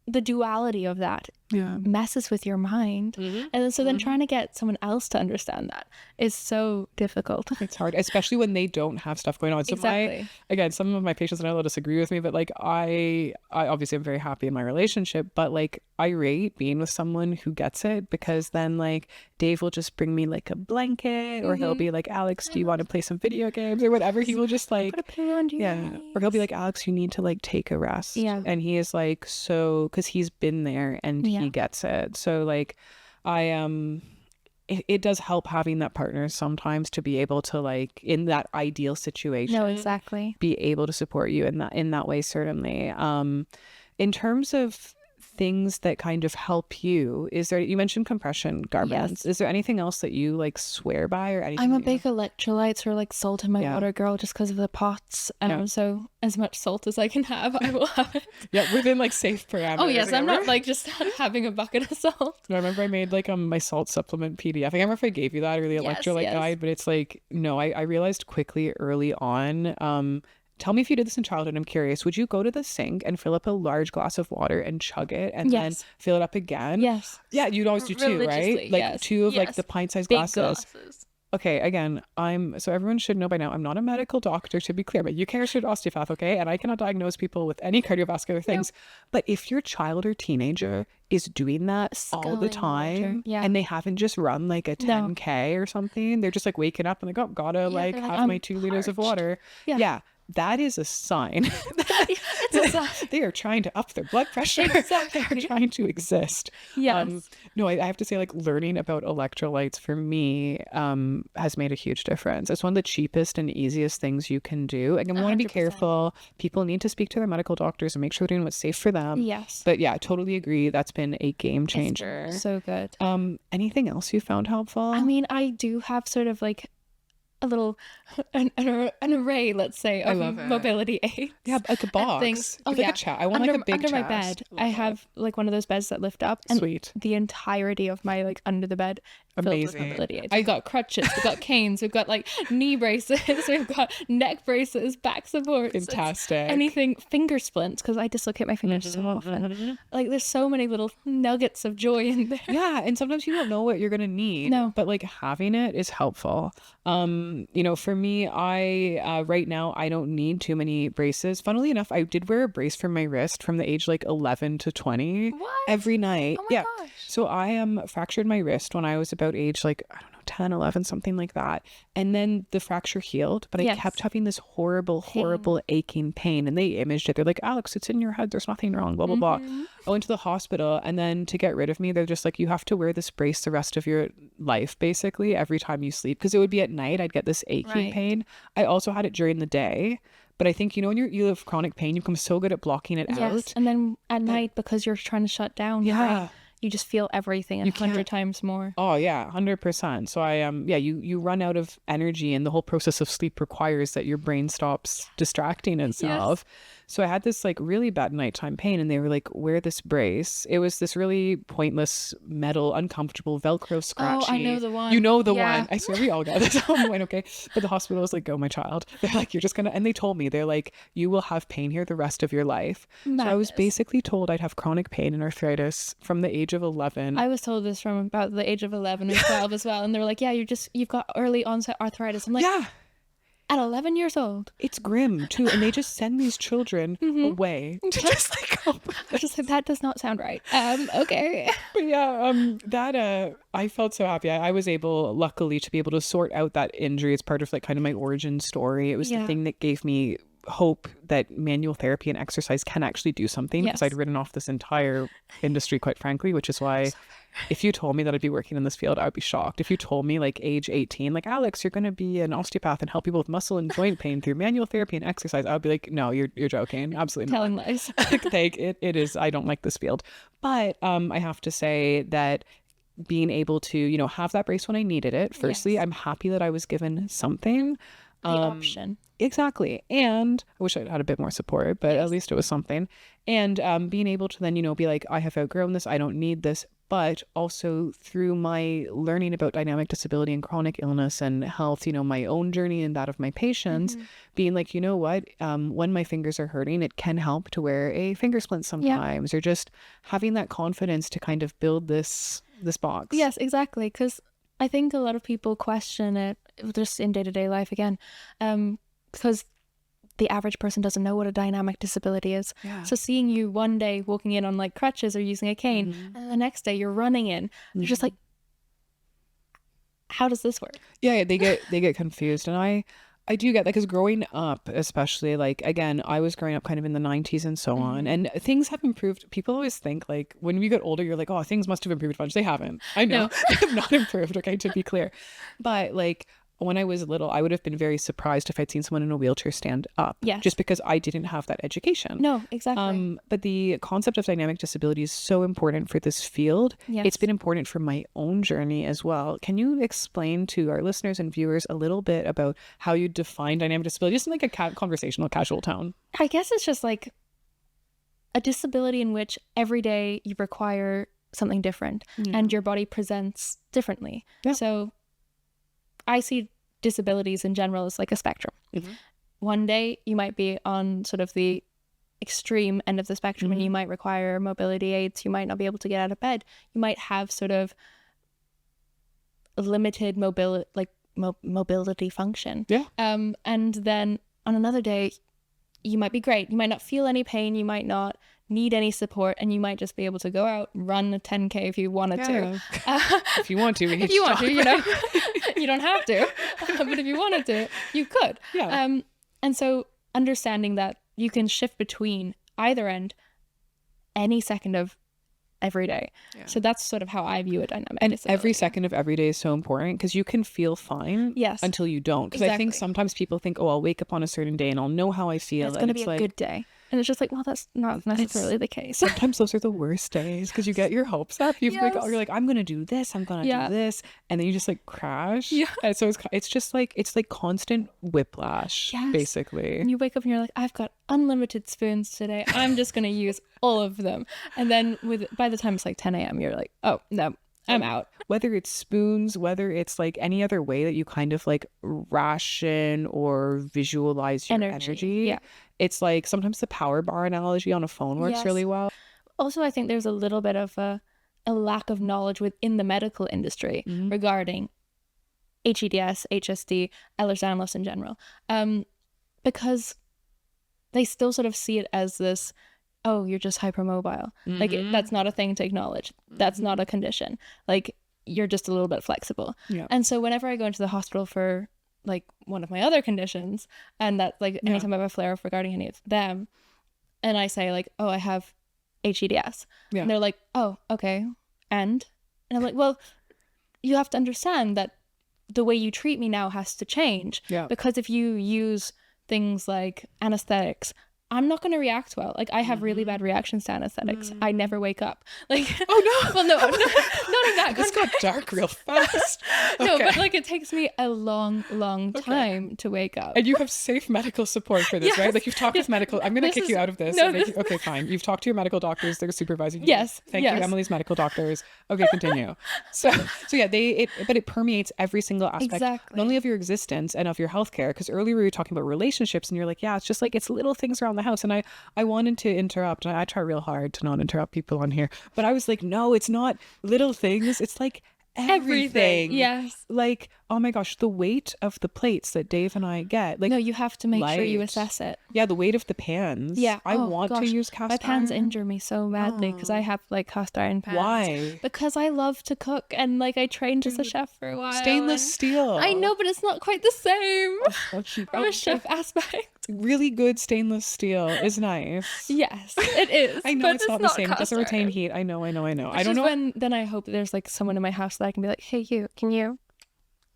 the duality of that messes with your mind. And then, so then trying to get someone else to understand that is so difficult.
It's hard, especially when they don't have stuff going on. So again, some of my patients and I will disagree with me, but like I obviously am very happy in my relationship, but like I rate being with someone who gets it because then like Dave will just bring me like a blanket or he'll be like, Alex, do you want to play some video games or whatever? He will just like,
put a pillow under your eyes.
or he'll be like, Alex, you need to like take a rest. And he is like, so, because he's been there and he gets it. So like it does help having that partner sometimes to be able to like in that ideal situation be able to support you in that way, certainly. In terms of things that kind of help you, is there, you mentioned compression garments, is there anything else that you like swear by or anything?
I'm a big electrolytes or like salt in my water girl just because of the pots, and so as much salt as I can have I will have it
within like safe parameters.
Oh yes, I'm not like just having a bucket of salt.
No, I remember I made like my salt supplement PDF. I can't remember if I gave you that or the electrolyte guide, but it's like, no, I realized quickly early on, tell me if you did this in childhood. I'm curious. Would you go to the sink and fill up a large glass of water and chug it and then fill it up again?
Yes.
Yeah, you'd always do two, right? Like two of like the pint-sized glasses. Okay, again, so everyone should know by now, I'm not a medical doctor, to be clear, but you care should osteopath, okay? And I cannot diagnose people with any cardiovascular things. But if your child or teenager is doing that all the time and they haven't just run like a 10K or something, they're just like waking up and like, oh, gotta like have my 2 liters of water. That is a sign. They are trying to up their blood pressure. They're trying to exist. No, I have to say, like, learning about electrolytes for me has made a huge difference. It's one of the cheapest and easiest things you can do. Again, we want to be careful. People need to speak to their medical doctors and make sure they're doing what's safe for them. But yeah, I totally agree. That's been a game changer.
So good.
Anything else you found helpful?
I mean, I do have sort of like a little an array, let's say, of mobility aids.
Yeah, like a box. Like a chat. I want like a big
under my
chest.
bed. I have like one of those beds that lift up, and the entirety of my like under the bed filled with mobility aids. We've got crutches, we've got canes, we've got like knee braces, we've got neck braces, back supports.
Fantastic.
Anything, finger splints, because I dislocate my fingers so often. Like there's so many little nuggets of joy in there.
Yeah, and sometimes you don't know what you're gonna need.
No,
but like having it is helpful. You know, for me, I right now I don't need too many braces. Funnily enough, I did wear a brace for my wrist from the age like 11 to 20 every night.
Oh my gosh.
So I fractured my wrist when I was about age like, I don't know, 10, 11, something like that. And then the fracture healed, but I kept having this horrible aching pain. And they imaged it. They're like, Alex, it's in your head. There's nothing wrong, blah, blah, blah. I went to the hospital, and then to get rid of me, they're just like, you have to wear this brace the rest of your life, basically, every time you sleep. Because it would be at night, I'd get this aching pain. I also had it during the day. But I think, you know, when you have chronic pain, you become so good at blocking it out.
And then at night, because you're trying to shut down, you just feel everything
You
100 times more.
Oh yeah, 100%. So I you run out of energy, and the whole process of sleep requires that your brain stops distracting itself. So I had this like really bad nighttime pain, and they were like, wear this brace. It was this really pointless metal, uncomfortable Velcro scratchy.
Oh, I know the one.
You know the
Yeah.
one. I swear we all got this at one point, okay? But the hospital was like, go my child. They're like, you're just gonna, and they told me, they're like, you will have pain here the rest of your life. So I was
Madness.
basically told I'd have chronic pain and arthritis from the age of 11.
I was told this from about the age of 11 or 12 as well. And they were like, yeah, you've got early onset arthritis. I'm like,
Yeah.
at 11 years old.
It's grim too, and they just send these children away to just like go.
I was just like, that does not sound right. Okay.
But yeah, that I felt so happy. I was able, luckily, to be able to sort out that injury. It's part of like kind of my origin story. It was the
Yeah.
thing that gave me hope that manual therapy and exercise can actually do something, because
Yes.
I'd written off this entire industry, quite frankly, which is why if you told me that I'd be working in this field, I would be shocked. If you told me like age 18, like, Alex, you're going to be an osteopath and help people with muscle and joint pain through manual therapy and exercise, I would be like, no, you're joking. Absolutely not.
Telling lies.
Like, it is, I don't like this field. But I have to say that being able to, you know, have that brace when I needed it, firstly,
Yes.
I'm happy that I was given something.
The option.
Exactly. And I wish I'd had a bit more support, but at least it was something. And being able to then, you know, be like, I have outgrown this, I don't need this. But also through my learning about dynamic disability and chronic illness and health, you know, my own journey and that of my patients, being like, you know what, when my fingers are hurting, it can help to wear a finger splint sometimes, or just having that confidence to kind of build this box.
Yes, exactly. Because I think a lot of people question it just in day-to-day life again, because the average person doesn't know what a dynamic disability is.
Yeah.
So seeing you one day walking in on like crutches or using a cane, and the next day you're running in, they're just like, how does this work?
Yeah, they get confused, and I do get that, because growing up, especially, like, again, I was growing up kind of in the 90s and so on, and things have improved. People always think like when we get older, you're like, oh, things must have improved a bunch. They haven't. I know.
No.
They have not improved, okay, to be clear. But like when I was little, I would have been very surprised if I'd seen someone in a wheelchair stand up.
Yes.
Just because I didn't have that education.
No, exactly.
But the concept of dynamic disability is so important for this field.
Yes.
It's been important for my own journey as well. Can you explain to our listeners and viewers a little bit about how you define dynamic disability, just in like a conversational, casual tone?
I guess it's just like a disability in which every day you require something different and your body presents differently.
Yeah.
So I see disabilities in general as like a spectrum. One day you might be on sort of the extreme end of the spectrum and you might require mobility aids. You might not be able to get out of bed. You might have sort of limited mobility function.
Yeah.
And then on another day you might be great. You might not feel any pain. You might not need any support, and you might just be able to go out and run a 10K if you wanted to.
If you want to, we
If you want to, you know, you don't have to, but if you wanted to, you could.
Yeah.
And so understanding that you can shift between either end any second of every day.
Yeah.
So that's sort of how I view a dynamic
And
disability.
every second of every day is so important, because you can feel fine until you don't. Because I think
Exactly.
sometimes people think, oh, I'll wake up on a certain day and I'll know how I feel.
It's going to
and
be a
like,
good day. And it's just like, well, that's not necessarily the case.
sometimes those are the worst days, because you get your hopes up. You're like, I'm gonna do this, I'm gonna do this, and then you just like crash.
Yeah.
And so it's just like, it's like constant whiplash,
Yes.
basically.
And you wake up and you're like, I've got unlimited spoons today. I'm just going to use all of them. And then by the time it's like 10 a.m., you're like, oh, no, I'm out.
Whether it's spoons, whether it's like any other way that you kind of like ration or visualize your energy.
Yeah.
It's like sometimes the power bar analogy on a phone works
Yes.
really well.
Also, I think there's a little bit of a lack of knowledge within the medical industry regarding hEDS, HSD, Ehlers-Danlos in general, because they still sort of see it as this, oh, you're just hypermobile. Like, that's not a thing to acknowledge. That's not a condition. Like, you're just a little bit flexible.
Yeah.
And so whenever I go into the hospital for like one of my other conditions, and that like anytime I have a flare up regarding any of them, and I say like, oh, I have hEDS, and they're like, oh, okay, and I'm like, well, you have to understand that the way you treat me now has to change, because if you use things like anesthetics, I'm not going to react well. Like, I have really bad reactions to anesthetics. I never wake up. Like,
oh no.
well, no, not in that
This got dark real fast.
No,
Okay.
but like it takes me a long time to wake up.
And you have safe medical support for this,
Yes.
right? Like you've talked with medical. I'm going to kick you out of this.
No,
Okay, fine. You've talked to your medical doctors. They're supervising you.
Yes.
Thank you, Emily's medical doctors. Okay, continue. So yeah, but it permeates every single aspect,
Exactly.
not only of your existence and of your healthcare. Because earlier we were talking about relationships, and you're like, yeah, it's just like it's little things around the house. And I wanted to interrupt. I try real hard to not interrupt people on here, but I was like, no, it's not little things. It's like everything.
Yes.
Like, oh my gosh, the weight of the plates that Dave and I get. Like,
No, you have to make sure you
light.
assess it.
Yeah, the weight of the pans.
Yeah.
I want to
gosh.
use cast
My pans
iron.
injure me so badly because I have like cast iron pans.
Why?
Because I love to cook and like I trained as a chef for a while.
Stainless
and-
steel.
I know, but it's not quite the same
From
from a chef aspect.
Really good stainless steel is nice.
Yes, it is.
I know
but
it's not the same. It
cast
doesn't retain
iron.
heat. I know. I
Which
don't
is
know.
when then I hope there's like someone in my house that I can be like, hey, you, can you?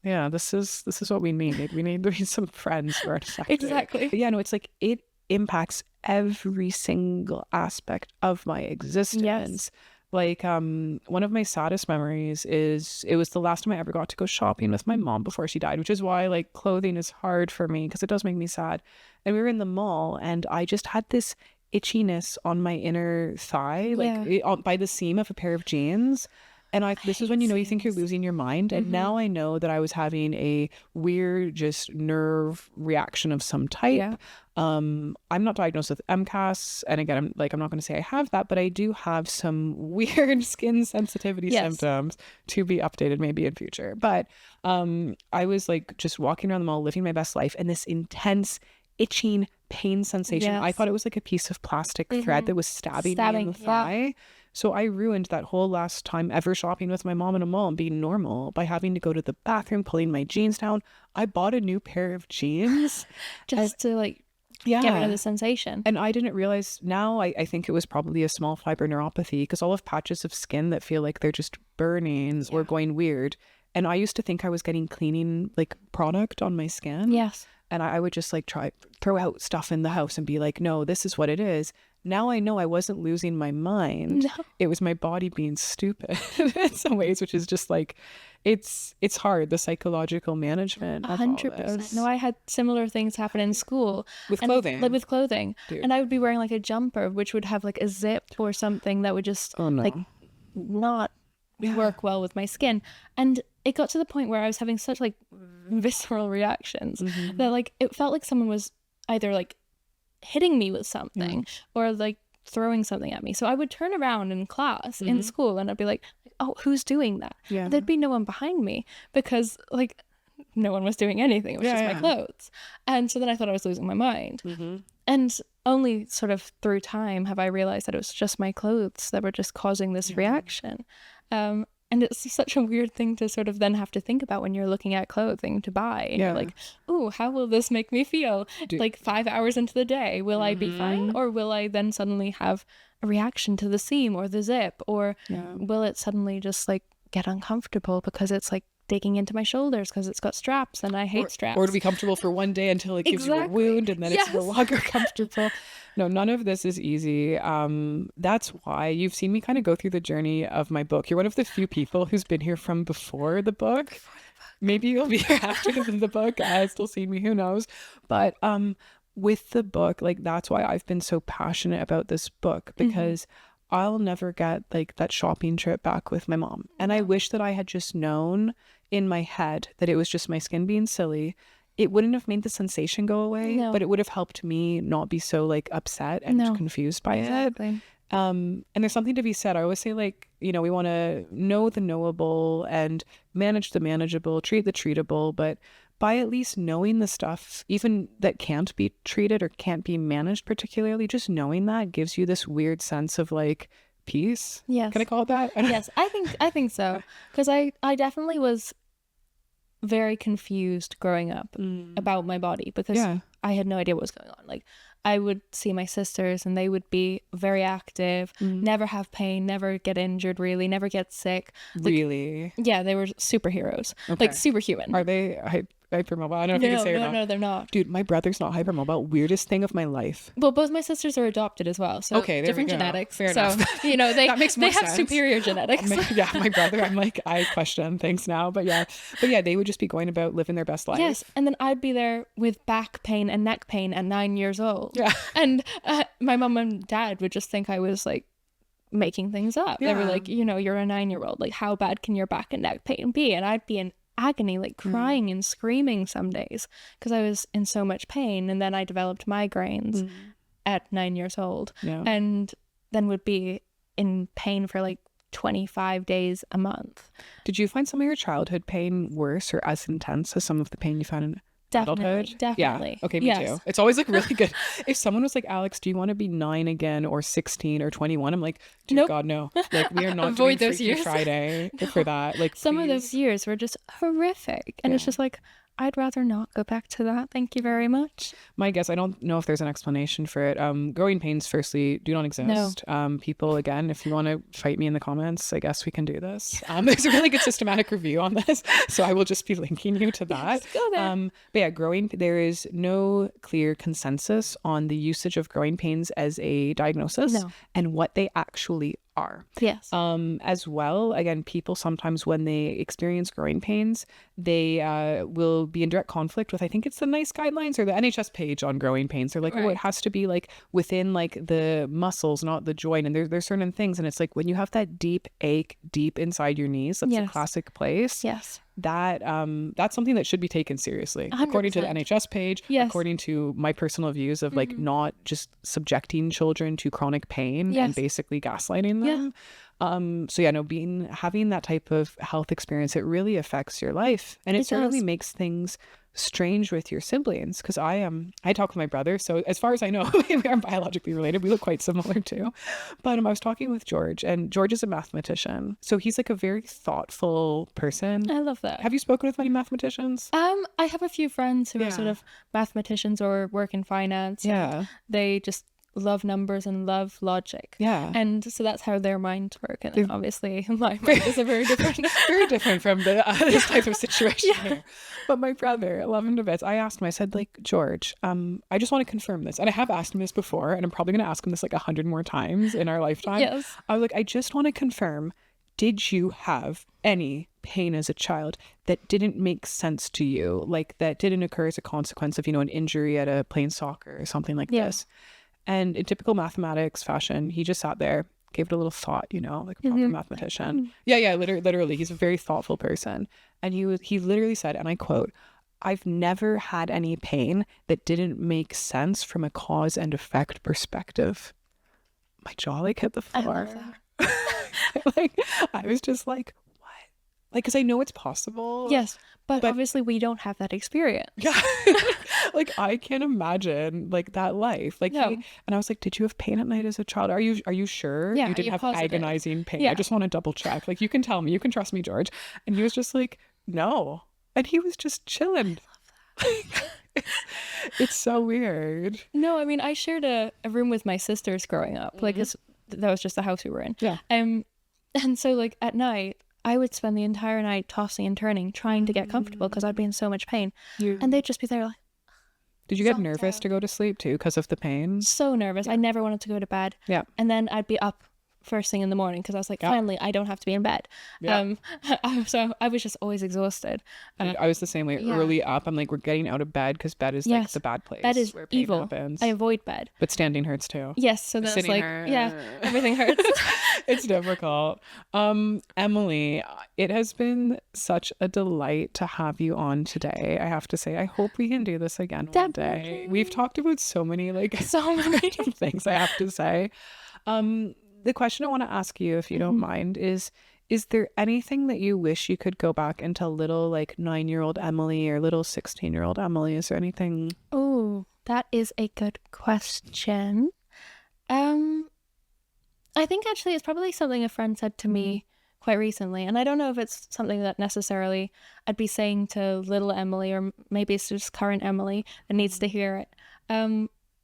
Yeah, this is what we need. We need some friends who are affected.
Exactly.
But yeah, no, it's like it impacts every single aspect of my existence.
Yes.
Like one of my saddest memories is it was the last time I ever got to go shopping with my mom before she died, which is why like clothing is hard for me because it does make me sad. And we were in the mall and I just had this itchiness on my inner thigh, like by the seam of a pair of jeans. And this is when you think you're losing your mind. And now I know that I was having a weird just nerve reaction of some type.
Yeah.
I'm not diagnosed with MCAS. And again, I'm not going to say I have that, but I do have some weird skin sensitivity symptoms to be updated maybe in future. But I was like just walking around the mall, living my best life. And this intense itching pain sensation. I thought it was like a piece of plastic thread that was stabbing me in the thigh. So I ruined that whole last time ever shopping with my mom in a mall and being normal by having to go to the bathroom, pulling my jeans down. I bought a new pair of jeans.
Just to like get rid of the sensation.
And I didn't realize now, I think it was probably a small fiber neuropathy because I'll have patches of skin that feel like they're just burning or going weird. And I used to think I was getting cleaning like product on my skin.
Yes.
And I would just like throw out stuff in the house and be like, no, this is what it is. Now I know I wasn't losing my mind.
No.
It was my body being stupid in some ways, which is just like, it's hard, the psychological management of
100%. No, I had similar things happen in school.
With clothing?
Like with clothing.
Dude.
And I would be wearing like a jumper, which would have like a zip or something that would just like not work well with my skin. And it got to the point where I was having such like visceral reactions that like it felt like someone was either like hitting me with something or like throwing something at me. So I would turn around in class in school and I'd be like, oh, who's doing that?
Yeah.
There'd be no one behind me because like no one was doing anything. It was just my clothes. And so then I thought I was losing my mind. And only sort of through time have I realized that it was just my clothes that were just causing this reaction. And it's such a weird thing to sort of then have to think about when you're looking at clothing to buy. And you're like, oh, how will this make me feel? Like 5 hours into the day, will I be fine? Or will I then suddenly have a reaction to the seam or the zip? Or will it suddenly just like get uncomfortable because it's like digging into my shoulders because it's got straps and I hate straps.
Or to be comfortable for one day until it gives you a wound and then it's no longer comfortable. No, none of this is easy. That's why you've seen me kind of go through the journey of my book. You're one of the few people who's been here from before the book. Maybe you'll be here after the book. Still seen me, who knows? But with the book, like that's why I've been so passionate about this book because I'll never get like that shopping trip back with my mom. And I wish that I had just known in my head that it was just my skin being silly. It wouldn't have made the sensation go away, but it would have helped me not be so like upset and confused by it. And there's something to be said. I always say like, you know, we want to know the knowable and manage the manageable, treat the treatable, but by at least knowing the stuff, even that can't be treated or can't be managed particularly, just knowing that gives you this weird sense of like peace.
Yes.
Can I call it that?
Yes, I think so. Because I definitely was very confused growing up about my body because I had no idea what was going on. Like I would see my sisters and they would be very active, never have pain, never get injured really, never get sick. Like,
really?
Yeah, they were superheroes. Like superhuman.
Are they hypermobile. I don't know if you can say or not.
No, they're not.
Dude, my brother's not hypermobile. Weirdest thing of my life.
Well, both my sisters are adopted as well, so
Okay, there
different
we go.
genetics.
Fair
so
enough.
you know they
That makes more
they have
sense.
superior genetics.
Yeah, my brother, I'm like, I question things now, but yeah, they would just be going about living their best life.
Yes, and then I'd be there with back pain and neck pain at 9 years old.
Yeah.
And my mom and dad would just think I was like making things up. They were
Yeah.
like, you know, you're a 9-year-old. Like, how bad can your back and neck pain be? And I'd be in agony, like crying and screaming some days because I was in so much pain. And then I developed migraines at 9 years old,
Yeah.
and then would be in pain for like 25 days a month.
Did you find some of your childhood pain worse or as intense as some of the pain you found in adulthood?
Definitely.
Yeah. Okay, me too. It's always like really good. If someone was like, Alex, do you want to be 9 again or 16 or 21? I'm like, dear
Nope.
God, no. Like, we are not
Avoid
doing
those
Freaky
years.
Friday for that. Like,
Some of
please.
those years were just horrific. And it's just like, I'd rather not go back to that. Thank you very much.
My guess, I don't know if there's an explanation for it. Growing pains, firstly, do not exist. People, again, if you want to fight me in the comments, I guess we can do this. There's a really good systematic review on this, so I will just be linking you to that.
Yes, go there.
But yeah, there is no clear consensus on the usage of growing pains as a diagnosis and what they actually are.
Yes.
As well, again, people sometimes when they experience growing pains, they will be in direct conflict with, I think it's the NICE guidelines or the NHS page on growing pains. They're like, oh, it has to be like within like the muscles, not the joint. And there's certain things. And it's like when you have that deep ache deep inside your knees, that's a classic place.
Yes.
That's something that should be taken seriously, according to the
100%.
NHS page, according to my personal views of like not just subjecting children to chronic pain and basically gaslighting them. So yeah, no, having that type of health experience, it really affects your life, and it certainly makes things strange with your siblings, because I talk with my brother, so as far as I know we are biologically related. We look quite similar too, but I was talking with George, and George is a mathematician, so he's like a very thoughtful person.
I love that.
Have you spoken with many mathematicians?
I have a few friends who are sort of mathematicians or work in finance.
Yeah.
They just love numbers and love logic.
Yeah.
And so that's how their minds work. And obviously my mind is a very different.
Very different from this type of situation here. But my brother, I love him to bits. I asked him, I said, like, George, I just want to confirm this. And I have asked him this before, and I'm probably going to ask him this like 100 more times in our lifetime.
Yes.
I was like, I just want to confirm, did you have any pain as a child that didn't make sense to you? Like that didn't occur as a consequence of, an injury at a playing soccer or something like this? And in typical mathematics fashion, he just sat there, gave it a little thought, like a proper mathematician. Yeah, literally. He's a very thoughtful person. And he literally said, and I quote, "I've never had any pain that didn't make sense from a cause and effect perspective." My jaw like hit the floor.
I love that.
I was just like, what? Like, because I know it's possible.
Yes, but obviously we don't have that experience.
Yeah. Like, I can't imagine like that life. Like, and I was like, did you have pain at night as a child? Are you sure you didn't have
positive?
agonizing pain? I just want to double check. Like, you can tell me, you can trust me, George. And he was just like, no. And he was just chilling. I love that. It's so weird.
No, I mean, I shared a room with my sisters growing up. Like, that was just the house we were in.
Yeah.
And so like at night, I would spend the entire night tossing and turning, trying to get comfortable because I'd be in so much pain. And they'd just be there like,
did you get nervous to go to sleep too because of the pain?
so nervous. I never wanted to go to bed.
Yeah.
And then I'd be up first thing in the morning because I was like, finally, I don't have to be in bed. So I was just always exhausted.
I was the same way. Early up, I'm like, we're getting out of bed because bed is like the bad place.
Bed is
where pain
evil.
happens.
I avoid bed.
But standing hurts too.
Yes, so that's
Sitting
like,
hurts.
everything hurts.
It's difficult. Emily, it has been such a delight to have you on today. I have to say, I hope we can do this again one day. We've talked about so many things, I have to say. The question I want to ask you, if you don't mind, is there anything that you wish you could go back and tell little like 9-year-old Emily or little 16-year-old Emily? Is there anything?
Oh, that is a good question. I think actually it's probably something a friend said to me quite recently, and I don't know if it's something that necessarily I'd be saying to little Emily, or maybe it's just current Emily that needs to hear it.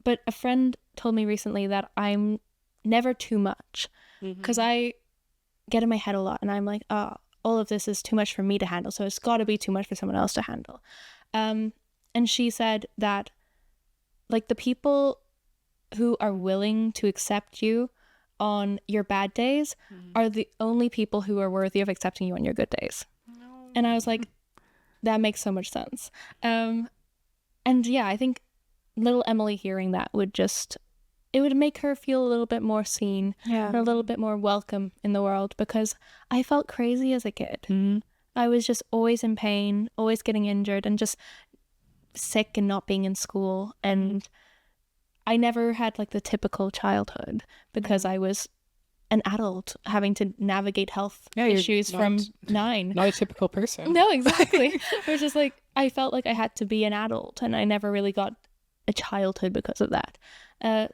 But a friend told me recently that I'm never too much, because I get in my head a lot and I'm like, oh, all of this is too much for me to handle, so it's got to be too much for someone else to handle. And she said that like the people who are willing to accept you on your bad days are the only people who are worthy of accepting you on your good days. And I was like, that makes so much sense. And yeah, I think little Emily hearing that it would make her feel a little bit more seen, and a little bit more welcome in the world, because I felt crazy as a kid. I was just always in pain, always getting injured, and just sick and not being in school. And I never had like the typical childhood because I was an adult having to navigate health issues from 9.
Not a typical person.
No, exactly. It was just like, I felt like I had to be an adult, and I never really got a childhood because of that.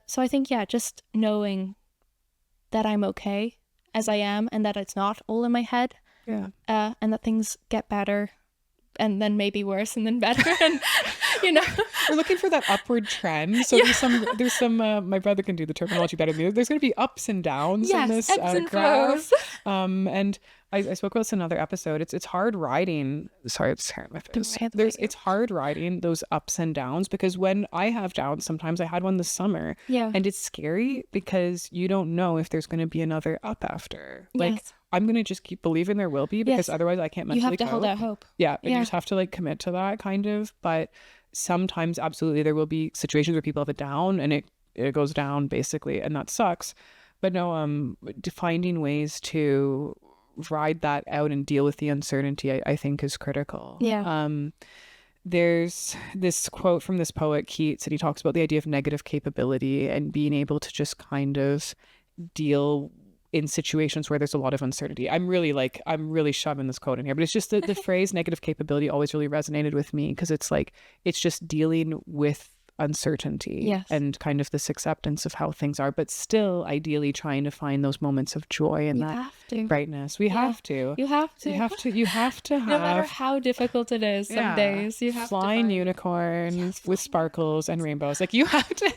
So I think, just knowing that I'm okay as I am, and that it's not all in my head, and that things get better, and then maybe worse, and then better, and
we're looking for that upward trend. So there's some my brother can do the terminology better than me. There's going to be ups and downs in this
ebbs and
graph.
flows.
And I spoke about this in another episode. It's hard riding. Sorry, it's hair in my face. It's hard riding those ups and downs, because when I have downs, sometimes I had one this summer. And it's scary because you don't know if there's going to be another up after. Like, I'm going to just keep believing there will be, because otherwise I can't mentally
You have to hold out hope.
You just have to like commit to that kind of. But sometimes absolutely there will be situations where people have it down and it goes down basically, and that sucks. But no, finding ways to ride that out and deal with the uncertainty, I think is critical. There's this quote from this poet Keats, and he talks about the idea of negative capability and being able to just kind of deal in situations where there's a lot of uncertainty. I'm really shoving this quote in here, but it's just the phrase negative capability always really resonated with me, because it's like, it's just dealing with uncertainty and kind of this acceptance of how things are, but still ideally trying to find those moments of joy and brightness. You have to have
no matter how difficult it is, some days you have
flying
to
unicorns with sparkles and rainbows, like you have to.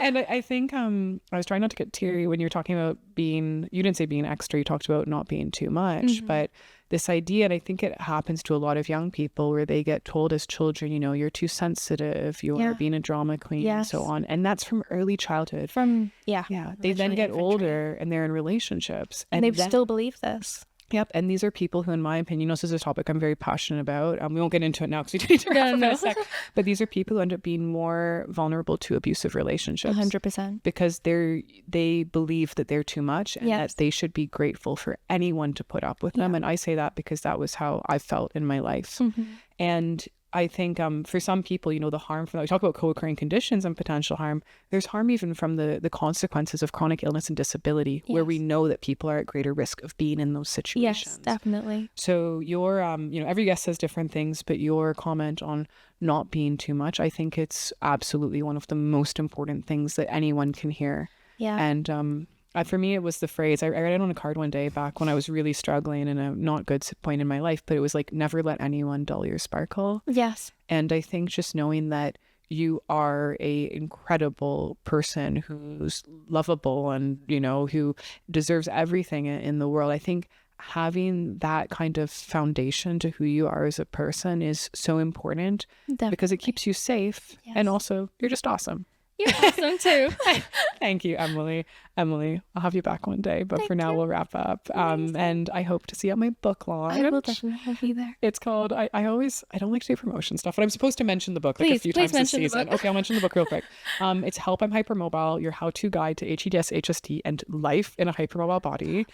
And I think I was trying not to get teary when you were talking about you didn't say being extra, you talked about not being too much, but this idea, and I think it happens to a lot of young people, where they get told as children, you're too sensitive, you are being a drama queen, and so on. And that's from early childhood. They then get older and they're in relationships.
And they still believe this.
Yep. And these are people who, in my opinion, this is a topic I'm very passionate about. We won't get into it now because we need to wrap up in a sec. But these are people who end up being more vulnerable to abusive relationships.
100%.
Because they believe that they're too much, and that they should be grateful for anyone to put up with them. And I say that because that was how I felt in my life. And I think for some people, the harm from that, we talk about co-occurring conditions and potential harm. There's harm even from the consequences of chronic illness and disability, where we know that people are at greater risk of being in those situations.
Yes, definitely.
So your, every guest says different things, but your comment on not being too much, I think it's absolutely one of the most important things that anyone can hear. And for me, it was the phrase, I read it on a card one day back when I was really struggling in a not good point in my life, but it was like, never let anyone dull your sparkle.
Yes.
And I think just knowing that you are a incredible person who's lovable and, who deserves everything in the world, I think having that kind of foundation to who you are as a person is so important. Definitely. Because it keeps you safe. And also you're just awesome.
You're awesome too.
Thank you, Emily. Emily, I'll have you back one day, but for now we'll wrap up. And I hope to see you at my book launch.
I will definitely be there.
It's called, I don't like to do promotion stuff, but I'm supposed to mention the book like a few times this season. Okay, I'll mention the book real quick. It's Help, I'm Hypermobile, your how-to guide to hEDS, HST, and life in a hypermobile body.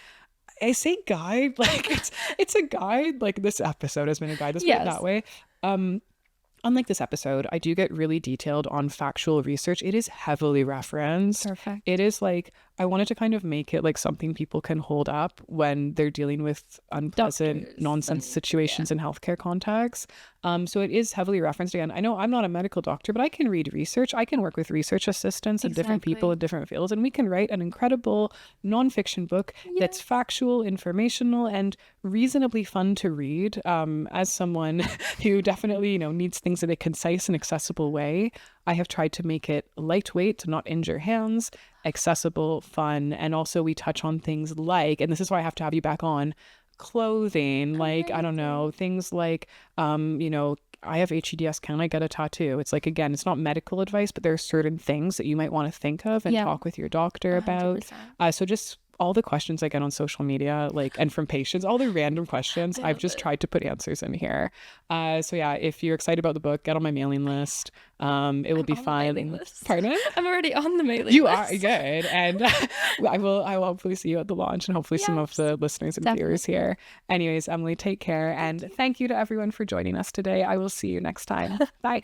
I say guide, like it's a guide, like this episode has been a guide, let's put it that way. Unlike this episode, I do get really detailed on factual research. It is heavily referenced.
Perfect.
It is like, I wanted to kind of make it like something people can hold up when they're dealing with unpleasant nonsense situations in healthcare contexts. So it is heavily referenced. Again, I know I'm not a medical doctor, but I can read research. I can work with research assistants and different people in different fields, and we can write an incredible nonfiction book that's factual, informational, and reasonably fun to read. As someone who definitely, needs things in a concise and accessible way, I have tried to make it lightweight, to not injure hands, accessible, fun, and also we touch on things like, and this is why I have to have you back on, clothing, like, I don't know, things like, I have hEDS, can I get a tattoo? It's like, again, it's not medical advice, but there are certain things that you might want to think of and talk with your doctor about.
100%.
So just all the questions I get on social media, like, and from patients, all the random questions, I've just tried to put answers in here. So yeah, if you're excited about the book, get on my mailing list. It will be fine. Pardon?
I'm already on the mailing
You
list.
are good. And I will hopefully see you at the launch, and hopefully some of the listeners and viewers here. Anyways, Emily, take care. And thank you to everyone for joining us today. I will see you next time. Bye.